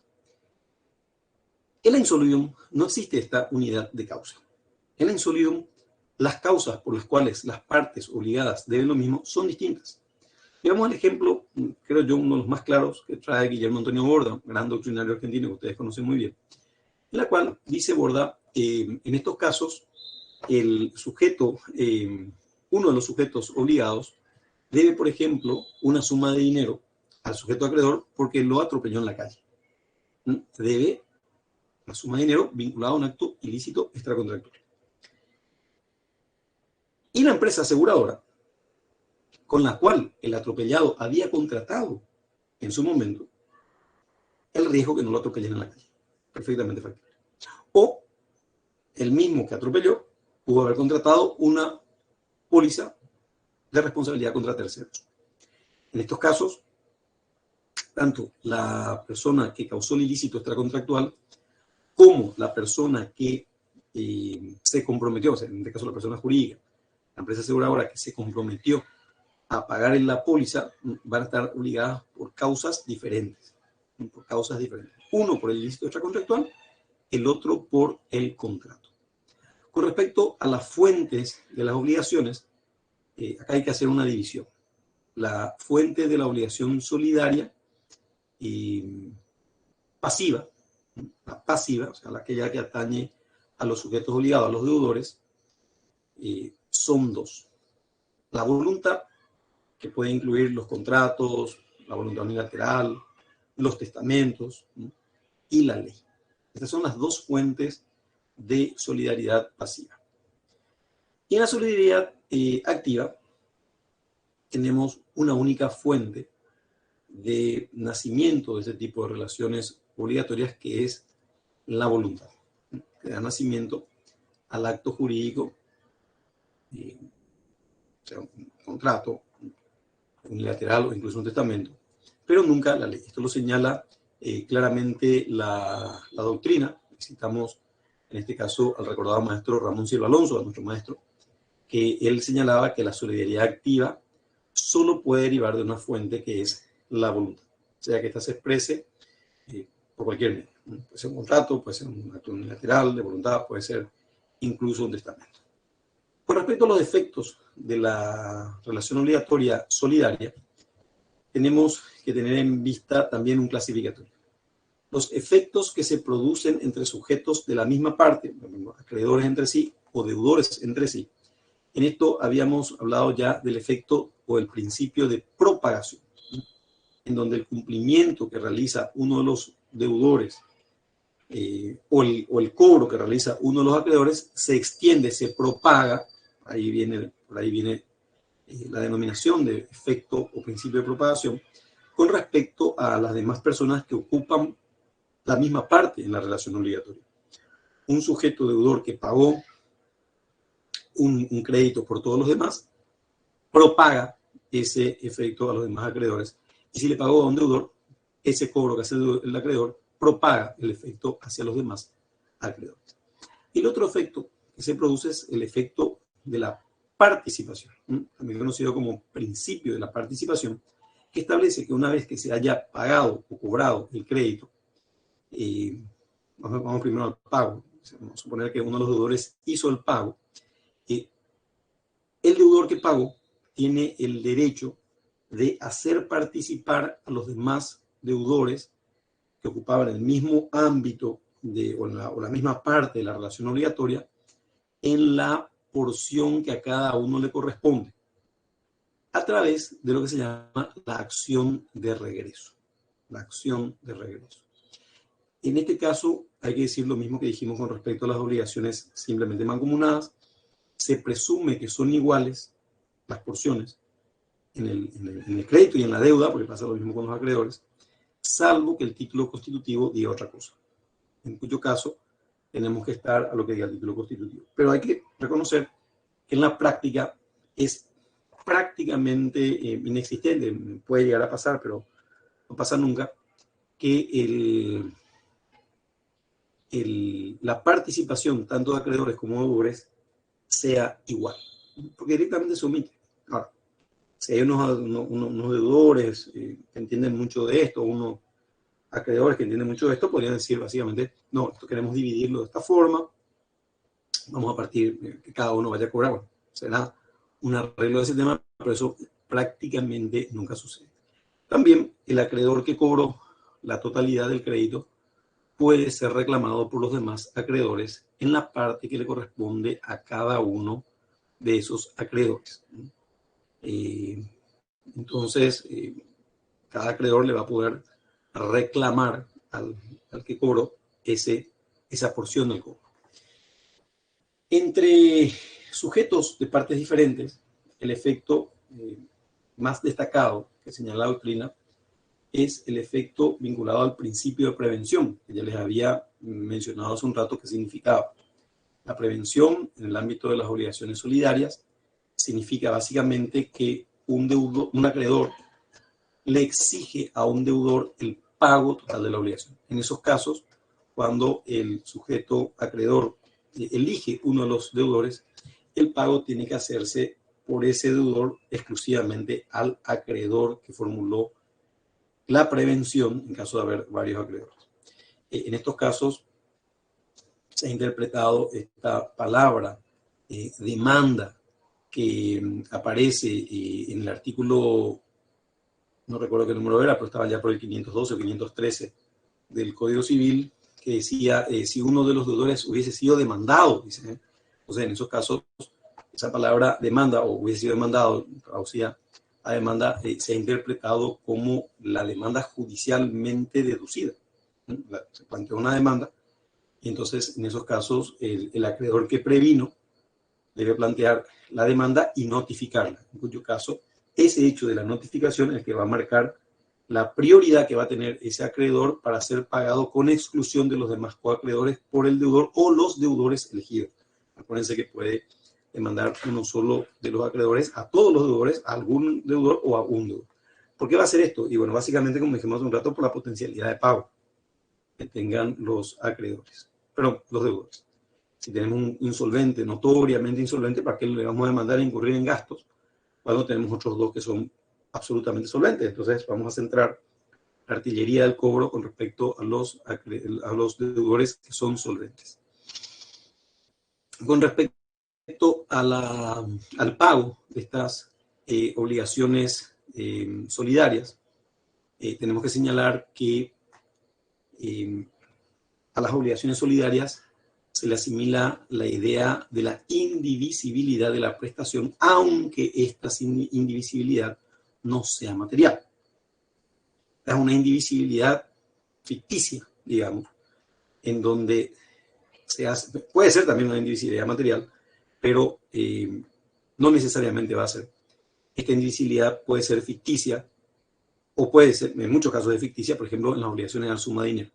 En la insolutum no existe esta unidad de causa. En la insolutum, las causas por las cuales las partes obligadas deben lo mismo son distintas. Veamos el ejemplo, creo yo, uno de los más claros que trae Guillermo Antonio Borda, gran doctrinario argentino que ustedes conocen muy bien, en la cual dice Borda, en estos casos, el sujeto, uno de los sujetos obligados, debe, por ejemplo, una suma de dinero al sujeto acreedor porque lo atropelló en la calle. Debe la suma de dinero vinculada a un acto ilícito extracontractual. Y la empresa aseguradora, con la cual el atropellado había contratado en su momento, el riesgo que no lo atropellen en la calle. Perfectamente factible. O el mismo que atropelló pudo haber contratado una póliza de responsabilidad contra terceros. En estos casos, tanto la persona que causó el ilícito extracontractual como la persona que se comprometió, o sea, en este caso la persona jurídica, la empresa aseguradora que se comprometió a pagar en la póliza, van a estar obligadas por causas diferentes. Por causas diferentes. Uno por el ilícito extracontractual, el otro por el contrato. Con respecto a las fuentes de las obligaciones, acá hay que hacer una división. La fuente de la obligación solidaria pasiva, la pasiva, o sea, aquella que atañe a los sujetos obligados, a los deudores, son dos. La voluntad, que puede incluir los contratos, la voluntad unilateral, los testamentos, ¿no? Y la ley. Estas son las dos fuentes de solidaridad pasiva. Y en la solidaridad activa tenemos una única fuente de nacimiento de ese tipo de relaciones obligatorias, que es la voluntad, que da nacimiento al acto jurídico, o sea, un contrato unilateral o incluso un testamento, pero nunca la ley. Esto lo señala claramente la doctrina. Citamos en este caso al recordado maestro Ramón Silva Alonso, a nuestro maestro, que él señalaba que la solidaridad activa solo puede derivar de una fuente que es la voluntad, o sea, que ésta se exprese por cualquier medio. Puede ser un contrato, puede ser un acto unilateral de voluntad, puede ser incluso un testamento. Con respecto a los efectos de la relación obligatoria solidaria, tenemos que tener en vista también un clasificatorio. Los efectos que se producen entre sujetos de la misma parte, acreedores entre sí o deudores entre sí. En esto habíamos hablado ya del efecto o el principio de propagación, en donde el cumplimiento que realiza uno de los deudores o el cobro que realiza uno de los acreedores se extiende, se propaga. Por ahí viene la denominación de efecto o principio de propagación con respecto a las demás personas que ocupan la misma parte en la relación obligatoria. Un sujeto deudor que pagó un crédito por todos los demás propaga ese efecto a los demás acreedores. Y si le pagó a un deudor, ese cobro que hace el acreedor propaga el efecto hacia los demás acreedores. Y el otro efecto que se produce es el efecto de la participación, también conocido como principio de la participación, que establece que una vez que se haya pagado o cobrado el crédito, vamos primero al pago, vamos a suponer que uno de los deudores hizo el pago, el deudor que pagó tiene el derecho de hacer participar a los demás deudores que ocupaban el mismo ámbito o la misma parte de la relación obligatoria en la porción que a cada uno le corresponde, a través de lo que se llama la acción de regreso. La acción de regreso. En este caso, hay que decir lo mismo que dijimos con respecto a las obligaciones simplemente mancomunadas. Se presume que son iguales las porciones en el crédito y en la deuda, porque pasa lo mismo con los acreedores, salvo que el título constitutivo diga otra cosa, en cuyo caso tenemos que estar a lo que diga el título constitutivo. Pero hay que reconocer que en la práctica es prácticamente inexistente, puede llegar a pasar, pero no pasa nunca, que la participación tanto de acreedores como de deudores sea igual, porque directamente se omite. Ahora, si hay unos deudores que entienden mucho de esto, unos acreedores que entienden mucho de esto, podrían decir básicamente, no, esto queremos dividirlo de esta forma, vamos a partir que cada uno vaya a cobrar. Bueno, será un arreglo de ese tema, pero eso prácticamente nunca sucede. También el acreedor que cobró la totalidad del crédito puede ser reclamado por los demás acreedores en la parte que le corresponde a cada uno de esos acreedores. Entonces, cada acreedor le va a poder reclamar al que cobró esa porción del cobro. Entre sujetos de partes diferentes, el efecto más destacado que señala la doctrina es el efecto vinculado al principio de prevención, que ya les había mencionado hace un rato qué significaba. La prevención en el ámbito de las obligaciones solidarias significa básicamente que un acreedor le exige a un deudor el pago total de la obligación. En esos casos, cuando el sujeto acreedor elige uno de los deudores, el pago tiene que hacerse por ese deudor exclusivamente al acreedor que formuló la prevención en caso de haber varios acreedores. En estos casos se ha interpretado esta palabra demanda que aparece en el artículo, no recuerdo qué número era, pero estaba ya por el 512 o 513 del Código Civil, que decía si uno de los deudores hubiese sido demandado, dice, o sea, en esos casos esa palabra demanda o hubiese sido demandado, traducida a demanda, se ha interpretado como la demanda judicialmente deducida. Se planteó una demanda y entonces en esos casos el acreedor que previno debe plantear la demanda y notificarla, en cuyo caso ese hecho de la notificación es el que va a marcar la prioridad que va a tener ese acreedor para ser pagado con exclusión de los demás coacreedores por el deudor o los deudores elegidos. Acuérdense que puede demandar uno solo de los acreedores a todos los deudores, a algún deudor o a un deudor. ¿Por qué va a hacer esto? Y bueno, básicamente, como dijimos hace un rato, por la potencialidad de pago que tengan los acreedores, perdón, los deudores. Si tenemos un insolvente, notoriamente insolvente, ¿para qué le vamos a demandar a incurrir en gastos cuando tenemos otros dos que son absolutamente solventes? Entonces vamos a centrar la artillería del cobro con respecto a los deudores que son solventes. Con respecto al pago de estas obligaciones solidarias, tenemos que señalar que a las obligaciones solidarias se le asimila la idea de la indivisibilidad de la prestación, aunque esta indivisibilidad no sea material. Es una indivisibilidad ficticia, digamos, en donde puede ser también una indivisibilidad material, pero no necesariamente va a ser. Esta indivisibilidad puede ser ficticia o puede ser, en muchos casos es ficticia, por ejemplo, en las obligaciones al suma dinero.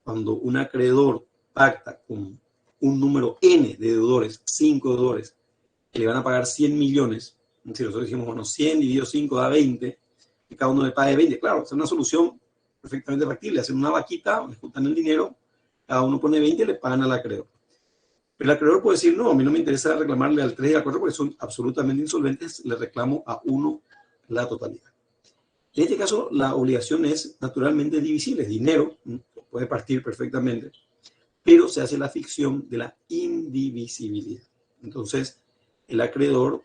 Cuando un acreedor pacta con un número N de deudores, 5 deudores, que le van a pagar 100 millones, si nosotros dijimos, bueno, 100 dividido 5 da 20, y cada uno le pague 20, claro, es una solución perfectamente factible, hacen una vaquita, le juntan el dinero, cada uno pone 20 y le pagan al acreedor. Pero el acreedor puede decir, no, a mí no me interesa reclamarle al 3 y al 4 porque son absolutamente insolventes, le reclamo a uno la totalidad. En este caso, la obligación es naturalmente divisible, es dinero, puede partir perfectamente, pero se hace la ficción de la indivisibilidad. Entonces, el acreedor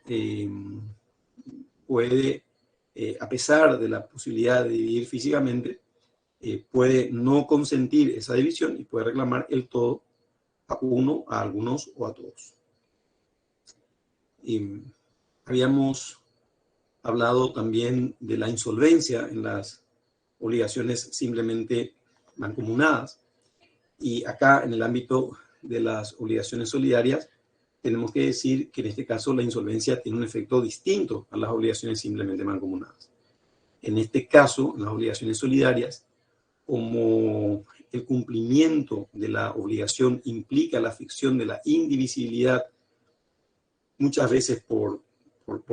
puede, a pesar de la posibilidad de dividir físicamente, puede no consentir esa división y puede reclamar el todo a uno, a algunos o a todos. Habíamos hablado también de la insolvencia en las obligaciones simplemente mancomunadas. Y acá, en el ámbito de las obligaciones solidarias, tenemos que decir que en este caso la insolvencia tiene un efecto distinto a las obligaciones simplemente mancomunadas. En este caso, en las obligaciones solidarias, como el cumplimiento de la obligación implica la ficción de la indivisibilidad, muchas veces por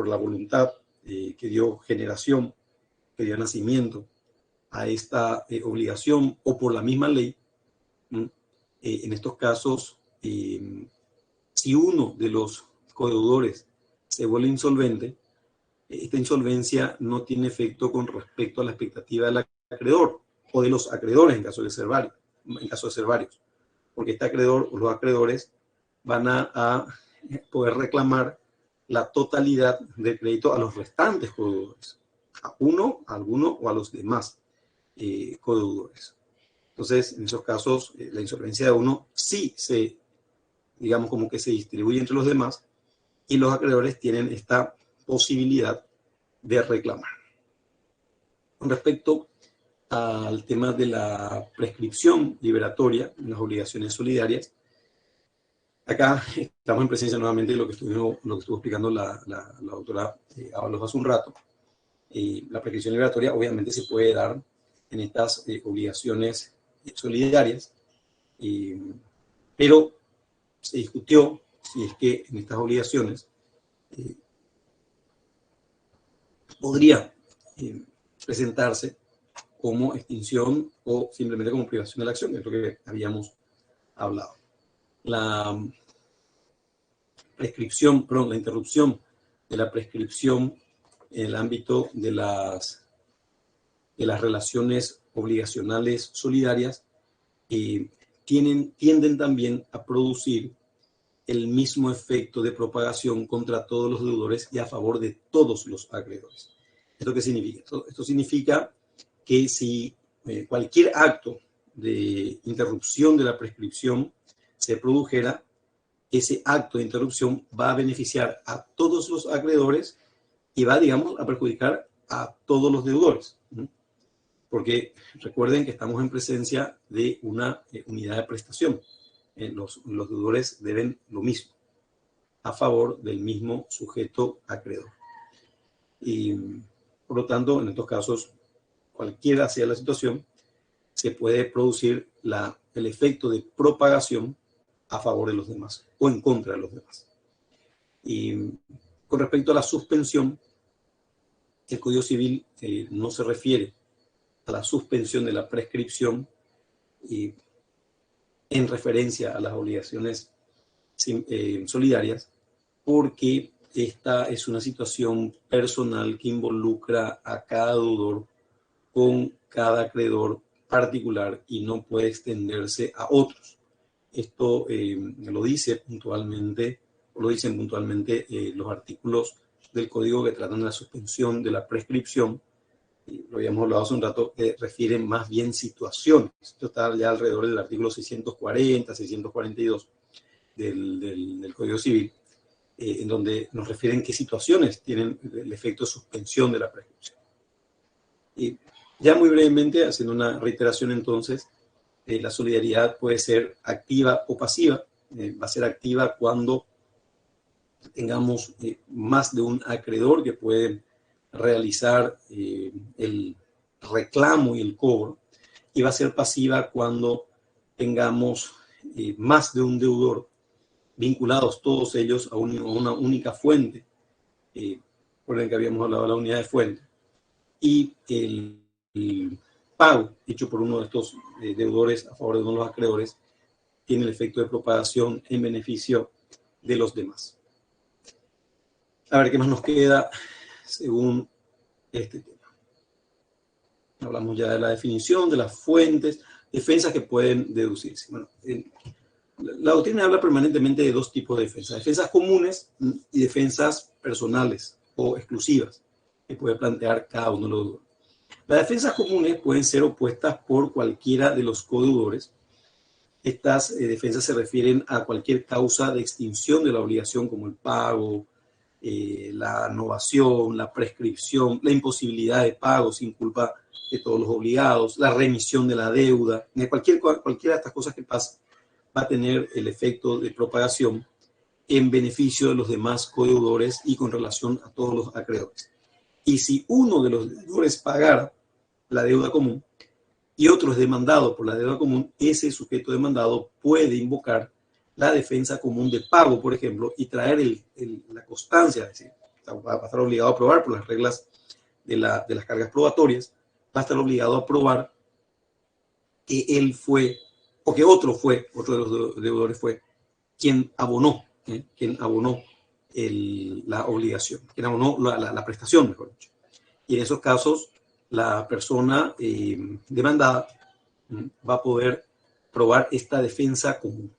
la voluntad que dio generación, que dio nacimiento a esta obligación o por la misma ley, en estos casos, si uno de los codeudores se vuelve insolvente, esta insolvencia no tiene efecto con respecto a la expectativa del acreedor o de los acreedores en caso de ser varios, porque este acreedor o los acreedores van a poder reclamar la totalidad del crédito a los restantes codeudores, a uno, a alguno o a los demás codeudores. Entonces, en esos casos, la insolvencia de uno sí se, digamos, como que se distribuye entre los demás y los acreedores tienen esta posibilidad de reclamar. Con respecto al tema de la prescripción liberatoria en las obligaciones solidarias, acá estamos en presencia nuevamente de lo que estuvo explicando la doctora Ábalos hace un rato. La prescripción liberatoria obviamente se puede dar en estas obligaciones solidarias, pero se discutió si es que en estas obligaciones podría presentarse como extinción o simplemente como privación de la acción, que es lo que habíamos hablado. La prescripción, perdón, la interrupción de la prescripción en el ámbito de las relaciones obligacionales solidarias tienden también a producir el mismo efecto de propagación contra todos los deudores y a favor de todos los acreedores. ¿Esto qué significa? Esto significa que si cualquier acto de interrupción de la prescripción se produjera, ese acto de interrupción va a beneficiar a todos los acreedores y va, digamos, a perjudicar a todos los deudores. Porque recuerden que estamos en presencia de una unidad de prestación. Los deudores deben lo mismo, a favor del mismo sujeto acreedor. Y, por lo tanto, en estos casos, cualquiera sea la situación, se puede producir el efecto de propagación a favor de los demás o en contra de los demás. Y con respecto a la suspensión, el Código Civil no se refiere a la suspensión de la prescripción en referencia a las obligaciones solidarias, porque esta es una situación personal que involucra a cada deudor con cada acreedor particular y no puede extenderse a otros. Esto lo dicen puntualmente los artículos del Código que tratan de la suspensión de la prescripción. Lo habíamos hablado hace un rato, que refieren más bien situaciones. Esto está ya alrededor del artículo 640, 642 del Código Civil, en donde nos refieren qué situaciones tienen el efecto de suspensión de la prescripción. Ya muy brevemente, haciendo una reiteración entonces, la solidaridad puede ser activa o pasiva. Va a ser activa cuando tengamos más de un acreedor que puede realizar el reclamo y el cobro, y va a ser pasiva cuando tengamos más de un deudor vinculados todos ellos a una única fuente, recuerden que habíamos hablado de la unidad de fuente, y el pago hecho por uno de estos deudores a favor de uno de los acreedores tiene el efecto de propagación en beneficio de los demás. A ver, ¿qué más nos queda según este tema? Hablamos ya de la definición, de las fuentes, defensas que pueden deducirse. Bueno, la doctrina habla permanentemente de dos tipos de defensas: defensas comunes y defensas personales o exclusivas que puede plantear cada uno de los deudores. Las defensas comunes pueden ser opuestas por cualquiera de los codeudores. Estas defensas se refieren a cualquier causa de extinción de la obligación, como el pago, la novación, la prescripción, la imposibilidad de pago sin culpa de todos los obligados, la remisión de la deuda. Cualquiera de estas cosas que pasen va a tener el efecto de propagación en beneficio de los demás codeudores y con relación a todos los acreedores. Y si uno de los deudores pagara la deuda común y otro es demandado por la deuda común, ese sujeto demandado puede invocar la defensa común de pago, por ejemplo, y traer la constancia, es decir, va a estar obligado a probar por las reglas de las cargas probatorias, va a estar obligado a probar que él fue, o que otro de los deudores fue, quien abonó la obligación, quien abonó la prestación, mejor dicho. Y en esos casos, la persona demandada va a poder probar esta defensa común.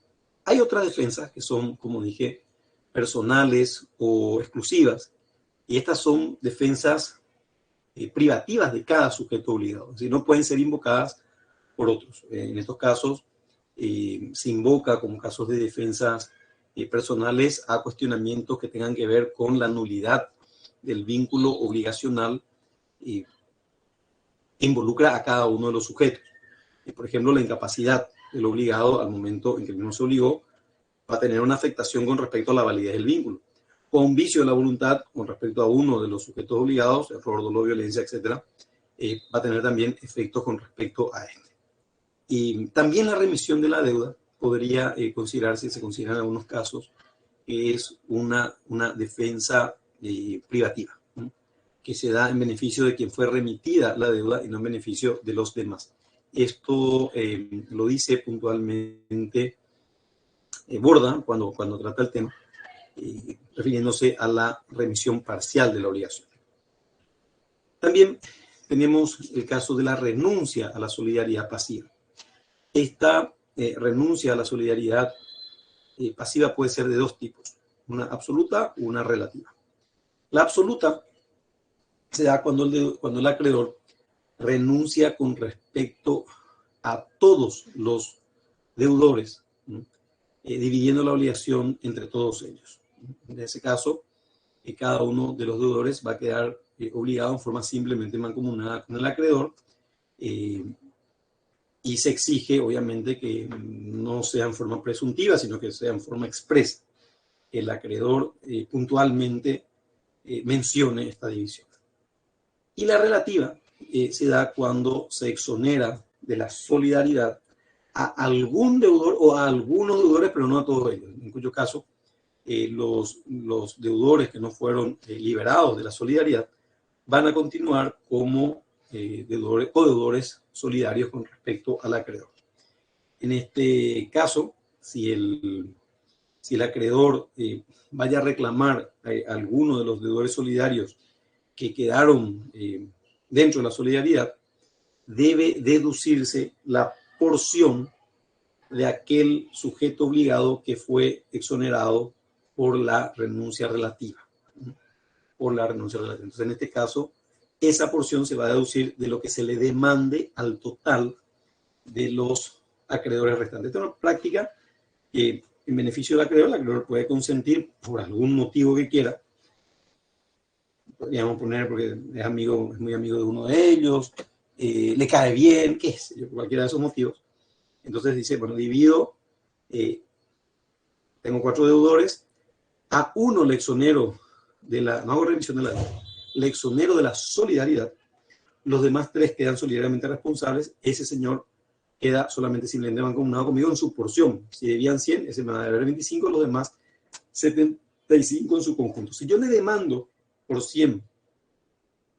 Hay otras defensas que son, como dije, personales o exclusivas. Y estas son defensas privativas de cada sujeto obligado. Es decir, no pueden ser invocadas por otros. En estos casos se invoca como casos de defensas personales a cuestionamientos que tengan que ver con la nulidad del vínculo obligacional que involucra a cada uno de los sujetos. Por ejemplo, la incapacidad del obligado al momento en que el mismo se obligó va a tener una afectación con respecto a la validez del vínculo. O un vicio de la voluntad con respecto a uno de los sujetos obligados, error, dolor, violencia, etc., va a tener también efectos con respecto a este. Y también la remisión de la deuda podría considerarse, se considera en algunos casos, que es una defensa privativa, ¿no?, que se da en beneficio de quien fue remitida la deuda y no en beneficio de los demás. Esto lo dice puntualmente Borda cuando trata el tema, refiriéndose a la remisión parcial de la obligación. También tenemos el caso de la renuncia a la solidaridad pasiva. Esta renuncia a la solidaridad pasiva puede ser de dos tipos, una absoluta o una relativa. La absoluta se da cuando el acreedor renuncia con respecto a todos los deudores, ¿no?, dividiendo la obligación entre todos ellos. En ese caso, cada uno de los deudores va a quedar obligado en forma simplemente mancomunada con el acreedor, y se exige, obviamente, que no sea en forma presuntiva, sino que sea en forma expresa. El acreedor puntualmente mencione esta división. Y la relativa se da cuando se exonera de la solidaridad a algún deudor o a algunos deudores, pero no a todos ellos, en cuyo caso los deudores que no fueron liberados de la solidaridad van a continuar como deudores solidarios con respecto al acreedor. En este caso, si el acreedor vaya a reclamar a alguno de los deudores solidarios que quedaron dentro de la solidaridad, debe deducirse la porción de aquel sujeto obligado que fue exonerado por la renuncia relativa. Entonces, en este caso, esa porción se va a deducir de lo que se le demande al total de los acreedores restantes. Esta es una práctica que, en beneficio del acreedor, el acreedor puede consentir por algún motivo que quiera. Podríamos poner porque es muy amigo de uno de ellos, le cae bien, qué sé yo, cualquiera de esos motivos. Entonces dice, bueno, divido, tengo 4 deudores, a uno le exonero no hago revisión de la deuda, le exonero de la solidaridad, los demás 3 quedan solidariamente responsables, ese señor queda solamente simplemente mancomunado conmigo en su porción. Si debían 100, ese me va a deber 25, los demás 75 en su conjunto. Si yo le demando por 100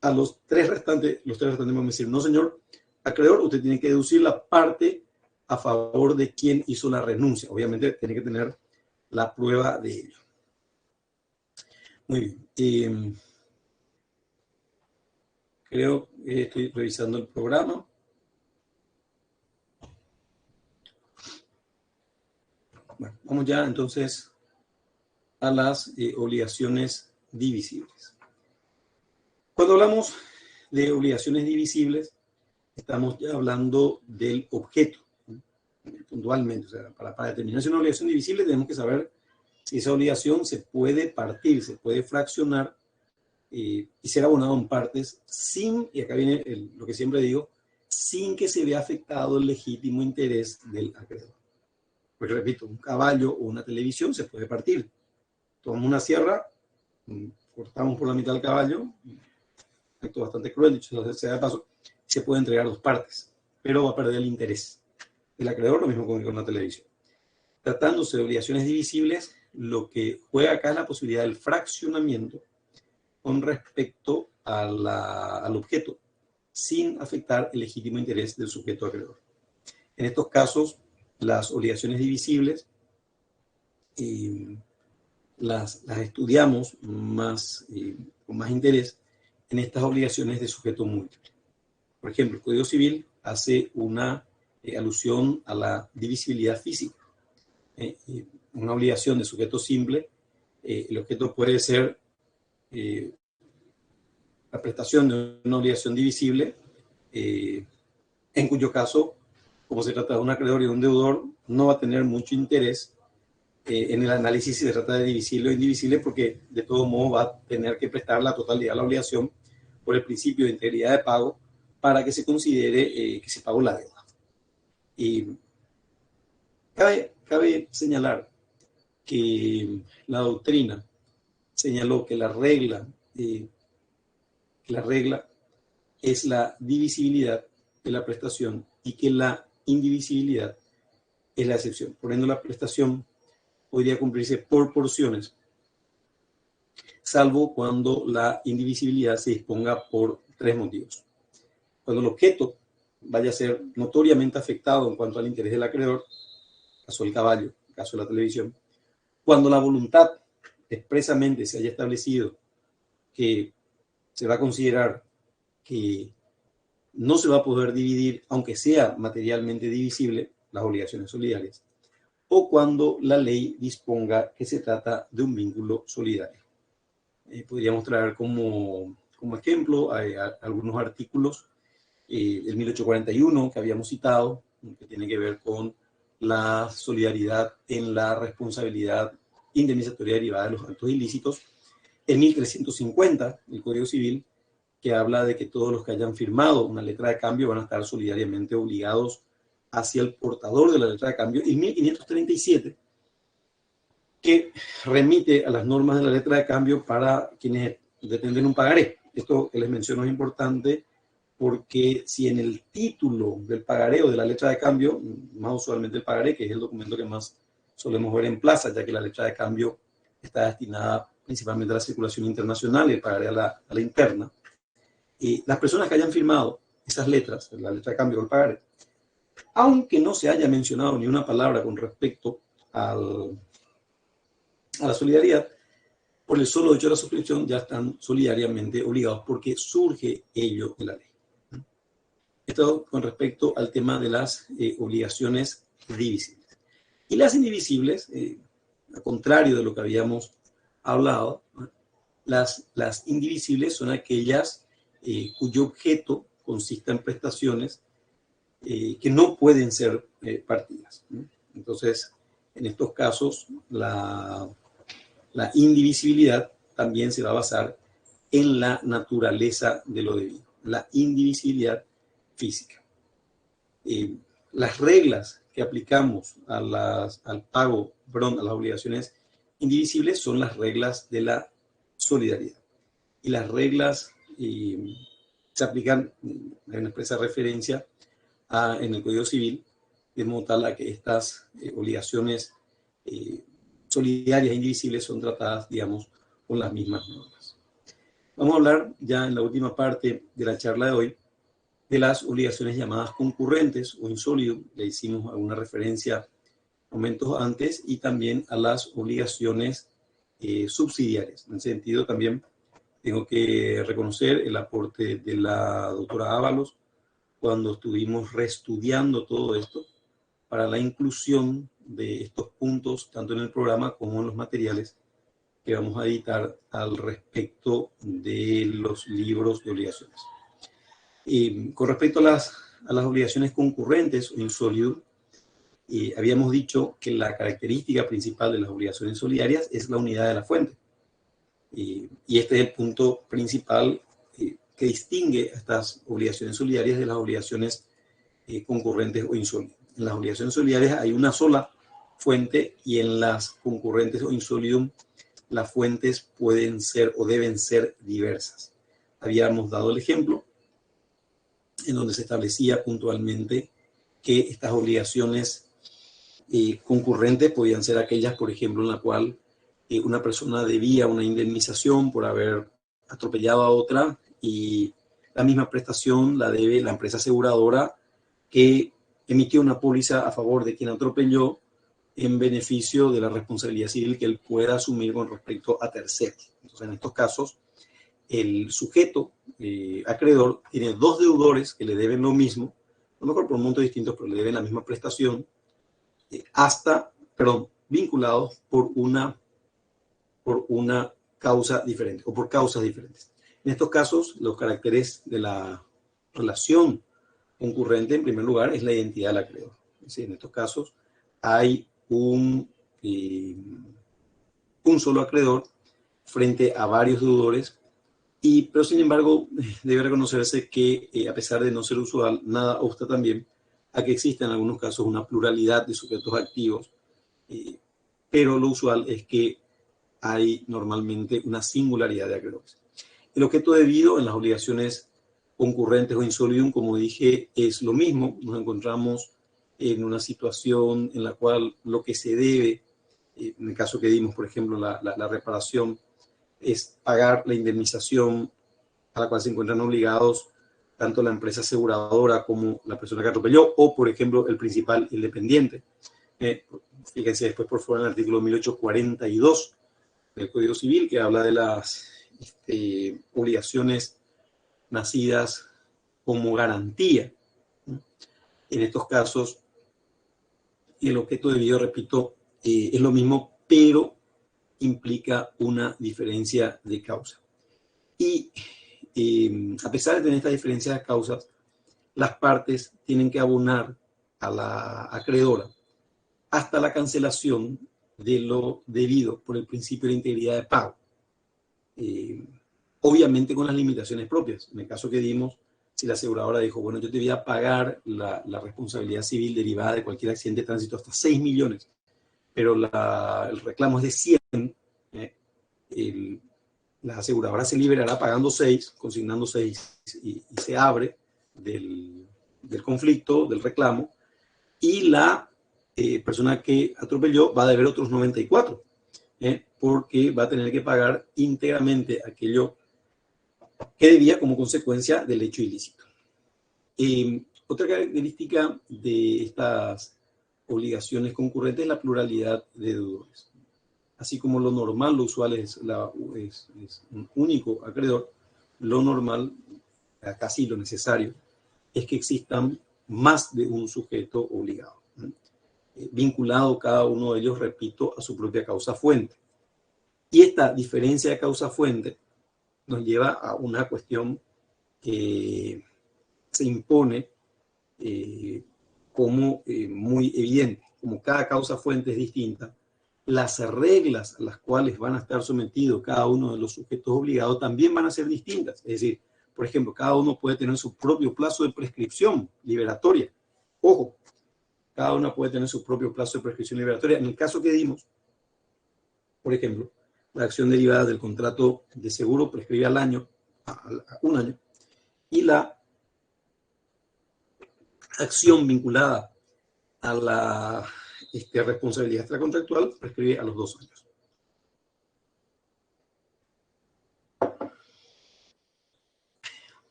a los 3 restantes van a decir, no señor acreedor, usted tiene que deducir la parte a favor de quien hizo la renuncia. Obviamente tiene que tener la prueba de ello. Muy bien. Creo que estoy revisando el programa. Bueno, vamos ya entonces a las obligaciones divisibles. Cuando hablamos de obligaciones divisibles, estamos ya hablando del objeto, ¿no?, puntualmente. O sea, para determinar si una obligación divisible tenemos que saber si esa obligación se puede partir, se puede fraccionar y ser abonado en partes sin, y acá viene lo que siempre digo, sin que se vea afectado el legítimo interés del acreedor. Porque repito, un caballo o una televisión se puede partir. Tomamos una sierra, cortamos por la mitad del caballo, acto bastante cruel, dicho sea de paso, se puede entregar 2 partes, pero va a perder el interés del acreedor, lo mismo con una televisión. Tratándose de obligaciones divisibles, lo que juega acá es la posibilidad del fraccionamiento con respecto al objeto, sin afectar el legítimo interés del sujeto acreedor. En estos casos, las obligaciones divisibles las estudiamos con más interés en estas obligaciones de sujeto múltiple. Por ejemplo, el Código Civil hace una alusión a la divisibilidad física. Una obligación de sujeto simple El objeto puede ser la prestación de una obligación divisible, en cuyo caso, como se trata de un acreedor y de un deudor, no va a tener mucho interés en el análisis si se trata de divisible o indivisible, porque de todo modo va a tener que prestar la totalidad de la obligación por el principio de integridad de pago para que se considere que se pagó la deuda. Y cabe señalar que la doctrina señaló que la regla es la divisibilidad de la prestación y que la indivisibilidad es la excepción. Por ende, la prestación podría cumplirse por porciones, salvo cuando la indivisibilidad se disponga por tres motivos. Cuando el objeto vaya a ser notoriamente afectado en cuanto al interés del acreedor, caso del caballo, caso de la televisión, cuando la voluntad expresamente se haya establecido que se va a considerar que no se va a poder dividir, aunque sea materialmente divisible, las obligaciones solidarias, o cuando la ley disponga que se trata de un vínculo solidario. Podríamos traer como ejemplo algunos artículos del 1841 que habíamos citado, que tiene que ver con la solidaridad en la responsabilidad indemnizatoria derivada de los actos ilícitos. El 1350, el Código Civil, que habla de que todos los que hayan firmado una letra de cambio van a estar solidariamente obligados hacia el portador de la letra de cambio. Y 1537, que remite a las normas de la letra de cambio para quienes dependen un pagaré. Esto que les menciono es importante porque si en el título del pagaré o de la letra de cambio, más usualmente el pagaré, que es el documento que más solemos ver en plaza, ya que la letra de cambio está destinada principalmente a la circulación internacional y el pagaré a la interna, las personas que hayan firmado esas letras, la letra de cambio o el pagaré, aunque no se haya mencionado ni una palabra con respecto a la solidaridad, por el solo hecho de la suscripción ya están solidariamente obligados porque surge ello de la ley. Esto con respecto al tema de las obligaciones divisibles. Y las indivisibles, al contrario de lo que habíamos hablado, las indivisibles son aquellas cuyo objeto consiste en prestaciones que no pueden ser partidas. Entonces, en estos casos, la indivisibilidad también se va a basar en la naturaleza de lo debido, la indivisibilidad física. Las reglas que aplicamos al pago, perdón, a las obligaciones indivisibles son las reglas de la solidaridad. Y las reglas se aplican en una expresa referencia en el Código Civil, de modo tal a que estas obligaciones solidarias e indivisibles son tratadas, digamos, con las mismas normas. Vamos a hablar ya en la última parte de la charla de hoy de las obligaciones llamadas concurrentes o insólidum. Le hicimos alguna referencia momentos antes, y también a las obligaciones subsidiarias. En ese sentido también tengo que reconocer el aporte de la doctora Ábalos cuando estuvimos reestudiando todo esto para la inclusión de estos puntos tanto en el programa como en los materiales que vamos a editar al respecto de los libros de obligaciones. Con respecto a las obligaciones concurrentes o insólidum, habíamos dicho que la característica principal de las obligaciones solidarias es la unidad de la fuente. Y este es el punto principal que distingue a estas obligaciones solidarias de las obligaciones concurrentes o insólidum. En las obligaciones solidarias hay una sola fuente, y en las concurrentes o insólidum las fuentes pueden ser o deben ser diversas. Habíamos dado el ejemplo en donde se establecía puntualmente que estas obligaciones concurrentes podían ser aquellas, por ejemplo, en la cual una persona debía una indemnización por haber atropellado a otra, y la misma prestación la debe la empresa aseguradora que emitió una póliza a favor de quien atropelló en beneficio de la responsabilidad civil que él pueda asumir con respecto a terceros. Entonces, en estos casos, el sujeto acreedor tiene dos deudores que le deben lo mismo, a lo mejor por montos distintos, pero le deben la misma prestación, vinculados por por una causa diferente o por causas diferentes. En estos casos, los caracteres de la relación concurrente, en primer lugar, es la identidad del acreedor. Es decir, en estos casos hay un solo acreedor frente a varios deudores, pero sin embargo debe reconocerse que a pesar de no ser usual, nada obsta también a que exista en algunos casos una pluralidad de sujetos activos, pero lo usual es que hay normalmente una singularidad de acreedores. El objeto debido en las obligaciones concurrentes o insolium, como dije, es lo mismo. Nos encontramos en una situación en la cual lo que se debe, en el caso que dimos, por ejemplo, la reparación, es pagar la indemnización a la cual se encuentran obligados tanto la empresa aseguradora como la persona que atropelló, o, por ejemplo, el principal independiente. Fíjense después, por favor, en el artículo 1842 del Código Civil, que habla de las obligaciones nacidas como garantía. En estos casos, el objeto debido, repito, es lo mismo, pero implica una diferencia de causa. Y a pesar de tener esta diferencia de causas, las partes tienen que abonar a la acreedora hasta la cancelación de lo debido por el principio de integridad de pago. Obviamente con las limitaciones propias. En el caso que dimos, si la aseguradora dijo, bueno, yo te voy a pagar la responsabilidad civil derivada de cualquier accidente de tránsito hasta 6 millones, pero el reclamo es de 100, la aseguradora se liberará pagando 6, consignando 6, y se abre del conflicto, del reclamo, y la persona que atropelló va a deber otros 94, porque va a tener que pagar íntegramente aquello que debía como consecuencia del hecho ilícito. Otra característica de estas obligaciones concurrentes es la pluralidad de deudores. Así como lo normal, lo usual es un único acreedor, lo normal, casi lo necesario, es que existan más de un sujeto obligado, vinculado cada uno de ellos, repito, a su propia causa fuente. Y esta diferencia de causa fuente nos lleva a una cuestión que se impone como muy evidente. Como cada causa fuente es distinta, las reglas a las cuales van a estar sometidos cada uno de los sujetos obligados también van a ser distintas. Es decir, por ejemplo, cada uno puede tener su propio plazo de prescripción liberatoria. Ojo, cada uno puede tener su propio plazo de prescripción liberatoria. En el caso que dimos, por ejemplo, la acción derivada del contrato de seguro prescribe al año, a un año, y la acción vinculada a la responsabilidad extracontractual prescribe a los 2 años.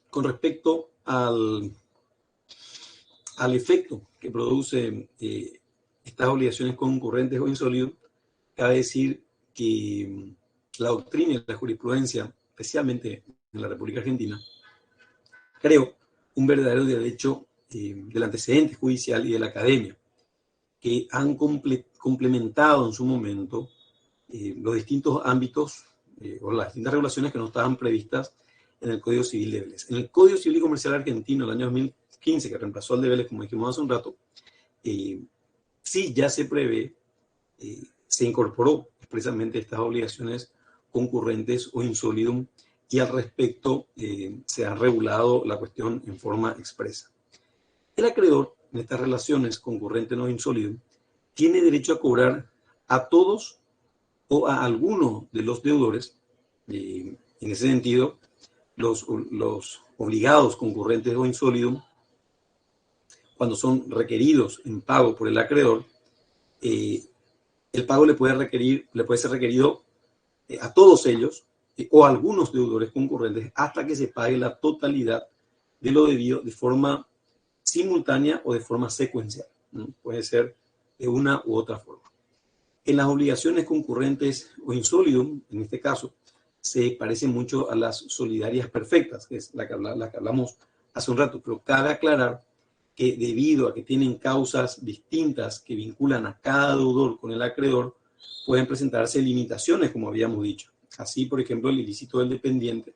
Con respecto al efecto que producen estas obligaciones concurrentes o insólidos, cabe decir que la doctrina y la jurisprudencia, especialmente en la República Argentina, creó un verdadero derecho del antecedente judicial y de la academia, que han complementado en su momento los distintos ámbitos o las distintas regulaciones que no estaban previstas en el Código Civil de Vélez. En el Código Civil y Comercial Argentino, el año 2015, que reemplazó al de Vélez, como dijimos hace un rato, sí ya se prevé, se incorporó expresamente estas obligaciones concurrentes o insólidum, y al respecto se ha regulado la cuestión en forma expresa. El acreedor, en estas relaciones concurrentes o insólidum, tiene derecho a cobrar a todos o a alguno de los deudores. En ese sentido, los obligados concurrentes o insólidum, cuando son requeridos en pago por el acreedor, el pago le puede ser requerido a todos ellos o a algunos deudores concurrentes hasta que se pague la totalidad de lo debido de forma simultánea o de forma secuencial. Puede ser de una u otra forma. En las obligaciones concurrentes o insólidum, en este caso, se parece mucho a las solidarias perfectas, que es la que hablamos hace un rato, pero cabe aclarar que debido a que tienen causas distintas que vinculan a cada deudor con el acreedor, pueden presentarse limitaciones, como habíamos dicho. Así, por ejemplo, el ilícito del dependiente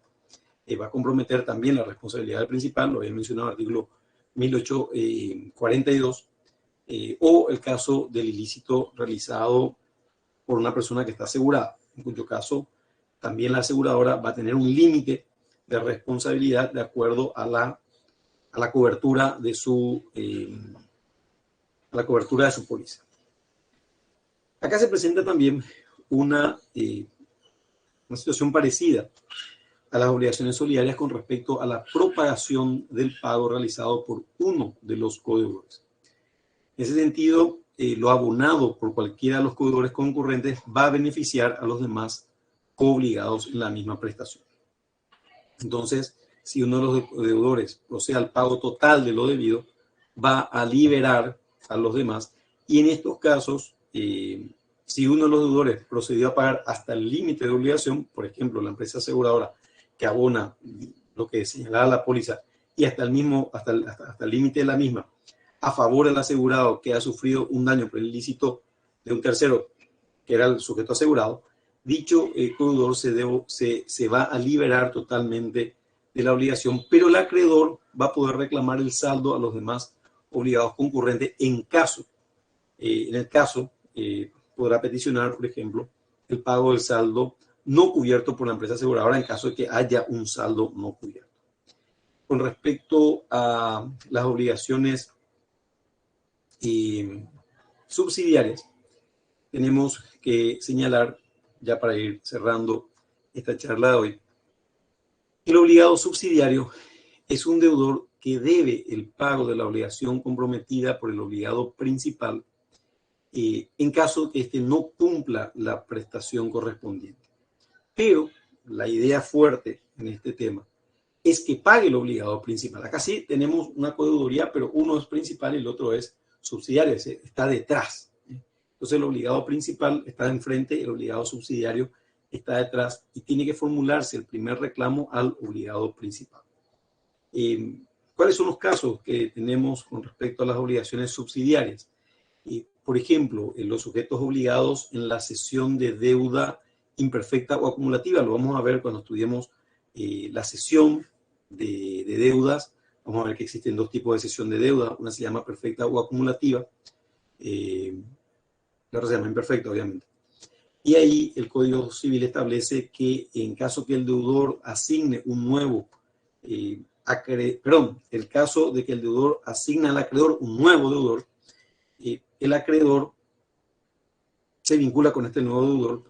va a comprometer también la responsabilidad del principal, lo había mencionado el artículo 1842, o el caso del ilícito realizado por una persona que está asegurada, en cuyo caso también la aseguradora va a tener un límite de responsabilidad de acuerdo a la cobertura de su póliza. Acá se presenta también una situación parecida a las obligaciones solidarias con respecto a la propagación del pago realizado por uno de los codeudores. En ese sentido, lo abonado por cualquiera de los codeudores concurrentes va a beneficiar a los demás coobligados en la misma prestación. Entonces, si uno de los deudores procede al pago total de lo debido, va a liberar a los demás. Y en estos casos, si uno de los deudores procedió a pagar hasta el límite de obligación, por ejemplo, la empresa aseguradora que abona lo que señalaba la póliza y hasta el límite de la misma, a favor del asegurado que ha sufrido un daño por el ilícito de un tercero, que era el sujeto asegurado, dicho deudor se va a liberar totalmente de la obligación, pero el acreedor va a poder reclamar el saldo a los demás obligados concurrentes en el caso podrá peticionar, por ejemplo, el pago del saldo no cubierto por la empresa aseguradora en caso de que haya un saldo no cubierto. Con respecto a las obligaciones subsidiarias, tenemos que señalar, ya para ir cerrando esta charla de hoy, el obligado subsidiario es un deudor que debe el pago de la obligación comprometida por el obligado principal en caso que éste no cumpla la prestación correspondiente. Pero la idea fuerte en este tema es que pague el obligado principal. Acá sí tenemos una codeudría, pero uno es principal y el otro es subsidiario, está detrás. Entonces el obligado principal está enfrente, el obligado subsidiario está detrás y tiene que formularse el primer reclamo al obligado principal. ¿Cuáles son los casos que tenemos con respecto a las obligaciones subsidiarias? Por ejemplo, los sujetos obligados en la cesión de deuda imperfecta o acumulativa. Lo vamos a ver cuando estudiemos la cesión de deudas. Vamos a ver que existen dos tipos de cesión de deuda. Una se llama perfecta o acumulativa. La otra se llama imperfecta, obviamente. Y ahí el Código Civil establece que en caso que el deudor asigne un nuevo el caso de que el deudor asigna al acreedor un nuevo deudor, el acreedor se vincula con este nuevo deudor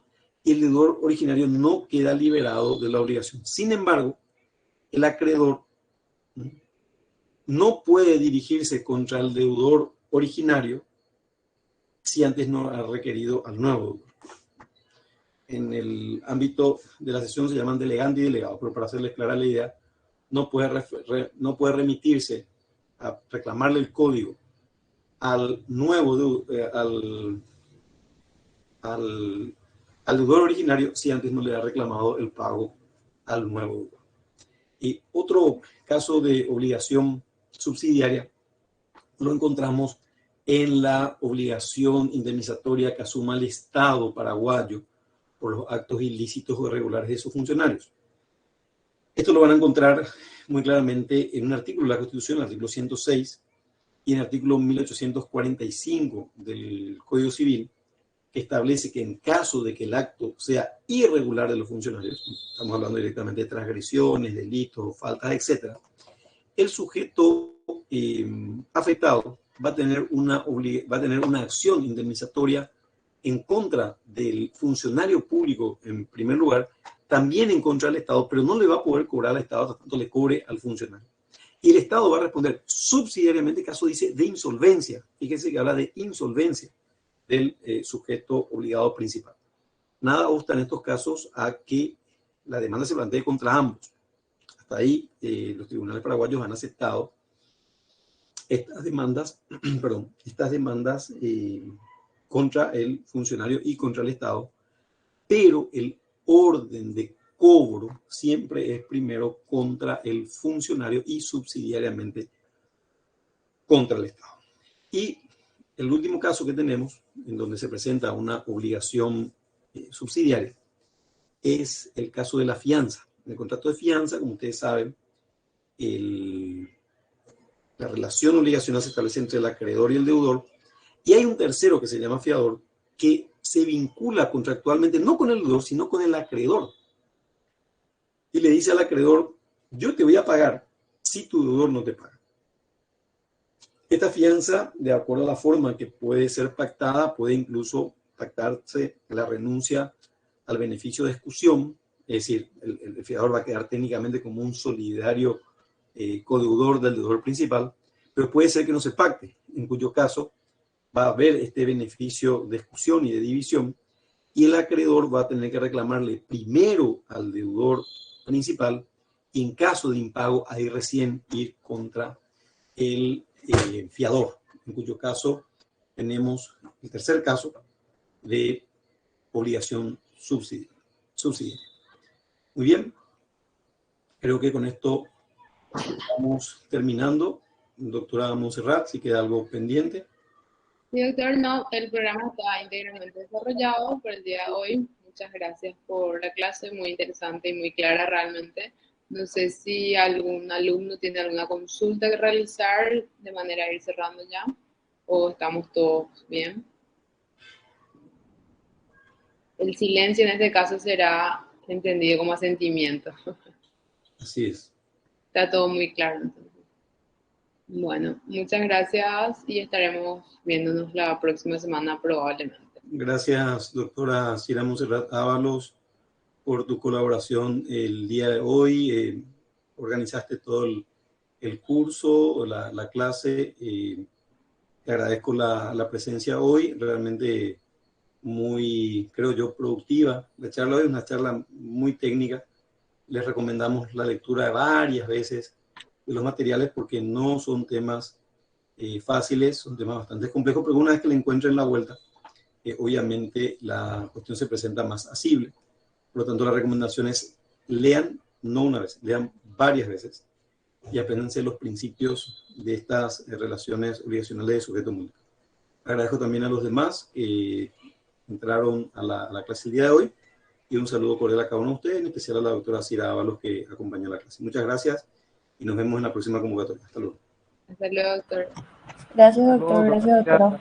y el deudor originario no queda liberado de la obligación. Sin embargo, el acreedor no puede dirigirse contra el deudor originario si antes no ha requerido al nuevo deudor. En el ámbito de la cesión se llaman delegante y delegado, pero para hacerles clara la idea, no puede remitirse a reclamarle el código al nuevo al deudor originario si antes no le ha reclamado el pago al nuevo deudor. Y otro caso de obligación subsidiaria lo encontramos en la obligación indemnizatoria que asuma el Estado paraguayo por los actos ilícitos o irregulares de sus funcionarios. Esto lo van a encontrar muy claramente en un artículo de la Constitución, el artículo 106, y en el artículo 1845 del Código Civil, que establece que en caso de que el acto sea irregular de los funcionarios, estamos hablando directamente de transgresiones, delitos, faltas, etc., el sujeto afectado va a tener una acción indemnizatoria en contra del funcionario público, en primer lugar, también en contra del Estado, pero no le va a poder cobrar al Estado hasta tanto le cobre al funcionario. Y el Estado va a responder subsidiariamente, caso dice, de insolvencia. Fíjense que habla de insolvencia del sujeto obligado principal. Nada obsta en estos casos a que la demanda se plantee contra ambos. Hasta ahí los tribunales paraguayos han aceptado estas demandas, contra el funcionario y contra el Estado, pero el orden de cobro siempre es primero contra el funcionario y subsidiariamente contra el Estado. Y el último caso que tenemos, en donde se presenta una obligación subsidiaria es el caso de la fianza. En el contrato de fianza, como ustedes saben, la relación obligacional se establece entre el acreedor y el deudor, y hay un tercero que se llama fiador, que se vincula contractualmente no con el deudor, sino con el acreedor. Y le dice al acreedor, yo te voy a pagar si tu deudor no te paga. Esta fianza, de acuerdo a la forma que puede ser pactada, puede incluso pactarse la renuncia al beneficio de exclusión, es decir, el fiador va a quedar técnicamente como un solidario codeudor del deudor principal, pero puede ser que no se pacte, en cuyo caso va a haber este beneficio de exclusión y de división, y el acreedor va a tener que reclamarle primero al deudor principal, y en caso de impago, ahí recién ir contra el fiador, en cuyo caso tenemos el tercer caso de obligación subsidiaria. Muy bien, creo que con esto estamos terminando. Doctora Montserrat, si queda algo pendiente. Sí, doctor, no, el programa está íntegramente desarrollado por el día de hoy. Muchas gracias por la clase, muy interesante y muy clara realmente. No sé si algún alumno tiene alguna consulta que realizar de manera de ir cerrando ya, o estamos todos bien. El silencio en este caso será entendido como asentimiento. Así es. Está todo muy claro entonces. Bueno, muchas gracias y estaremos viéndonos la próxima semana probablemente. Gracias, doctora Cira Montserrat Ábalos, por tu colaboración el día de hoy. Organizaste todo el curso, la clase. Te agradezco la presencia hoy, realmente muy, creo yo, productiva. La charla hoy es una charla muy técnica. Les recomendamos la lectura de varias veces de los materiales porque no son temas fáciles, son temas bastante complejos, pero una vez que le encuentren la vuelta, obviamente la cuestión se presenta más asible. Por lo tanto, la recomendación es lean, no una vez, lean varias veces y apréndanse los principios de estas relaciones obligacionales de sujeto múltiplo. Agradezco también a los demás que entraron a la clase el día de hoy y un saludo cordial a cada uno de ustedes, en especial a la doctora Cira Ábalos que acompañó la clase. Muchas gracias y nos vemos en la próxima convocatoria. Hasta luego. Hasta luego, doctor. Gracias, doctor. Gracias, doctora.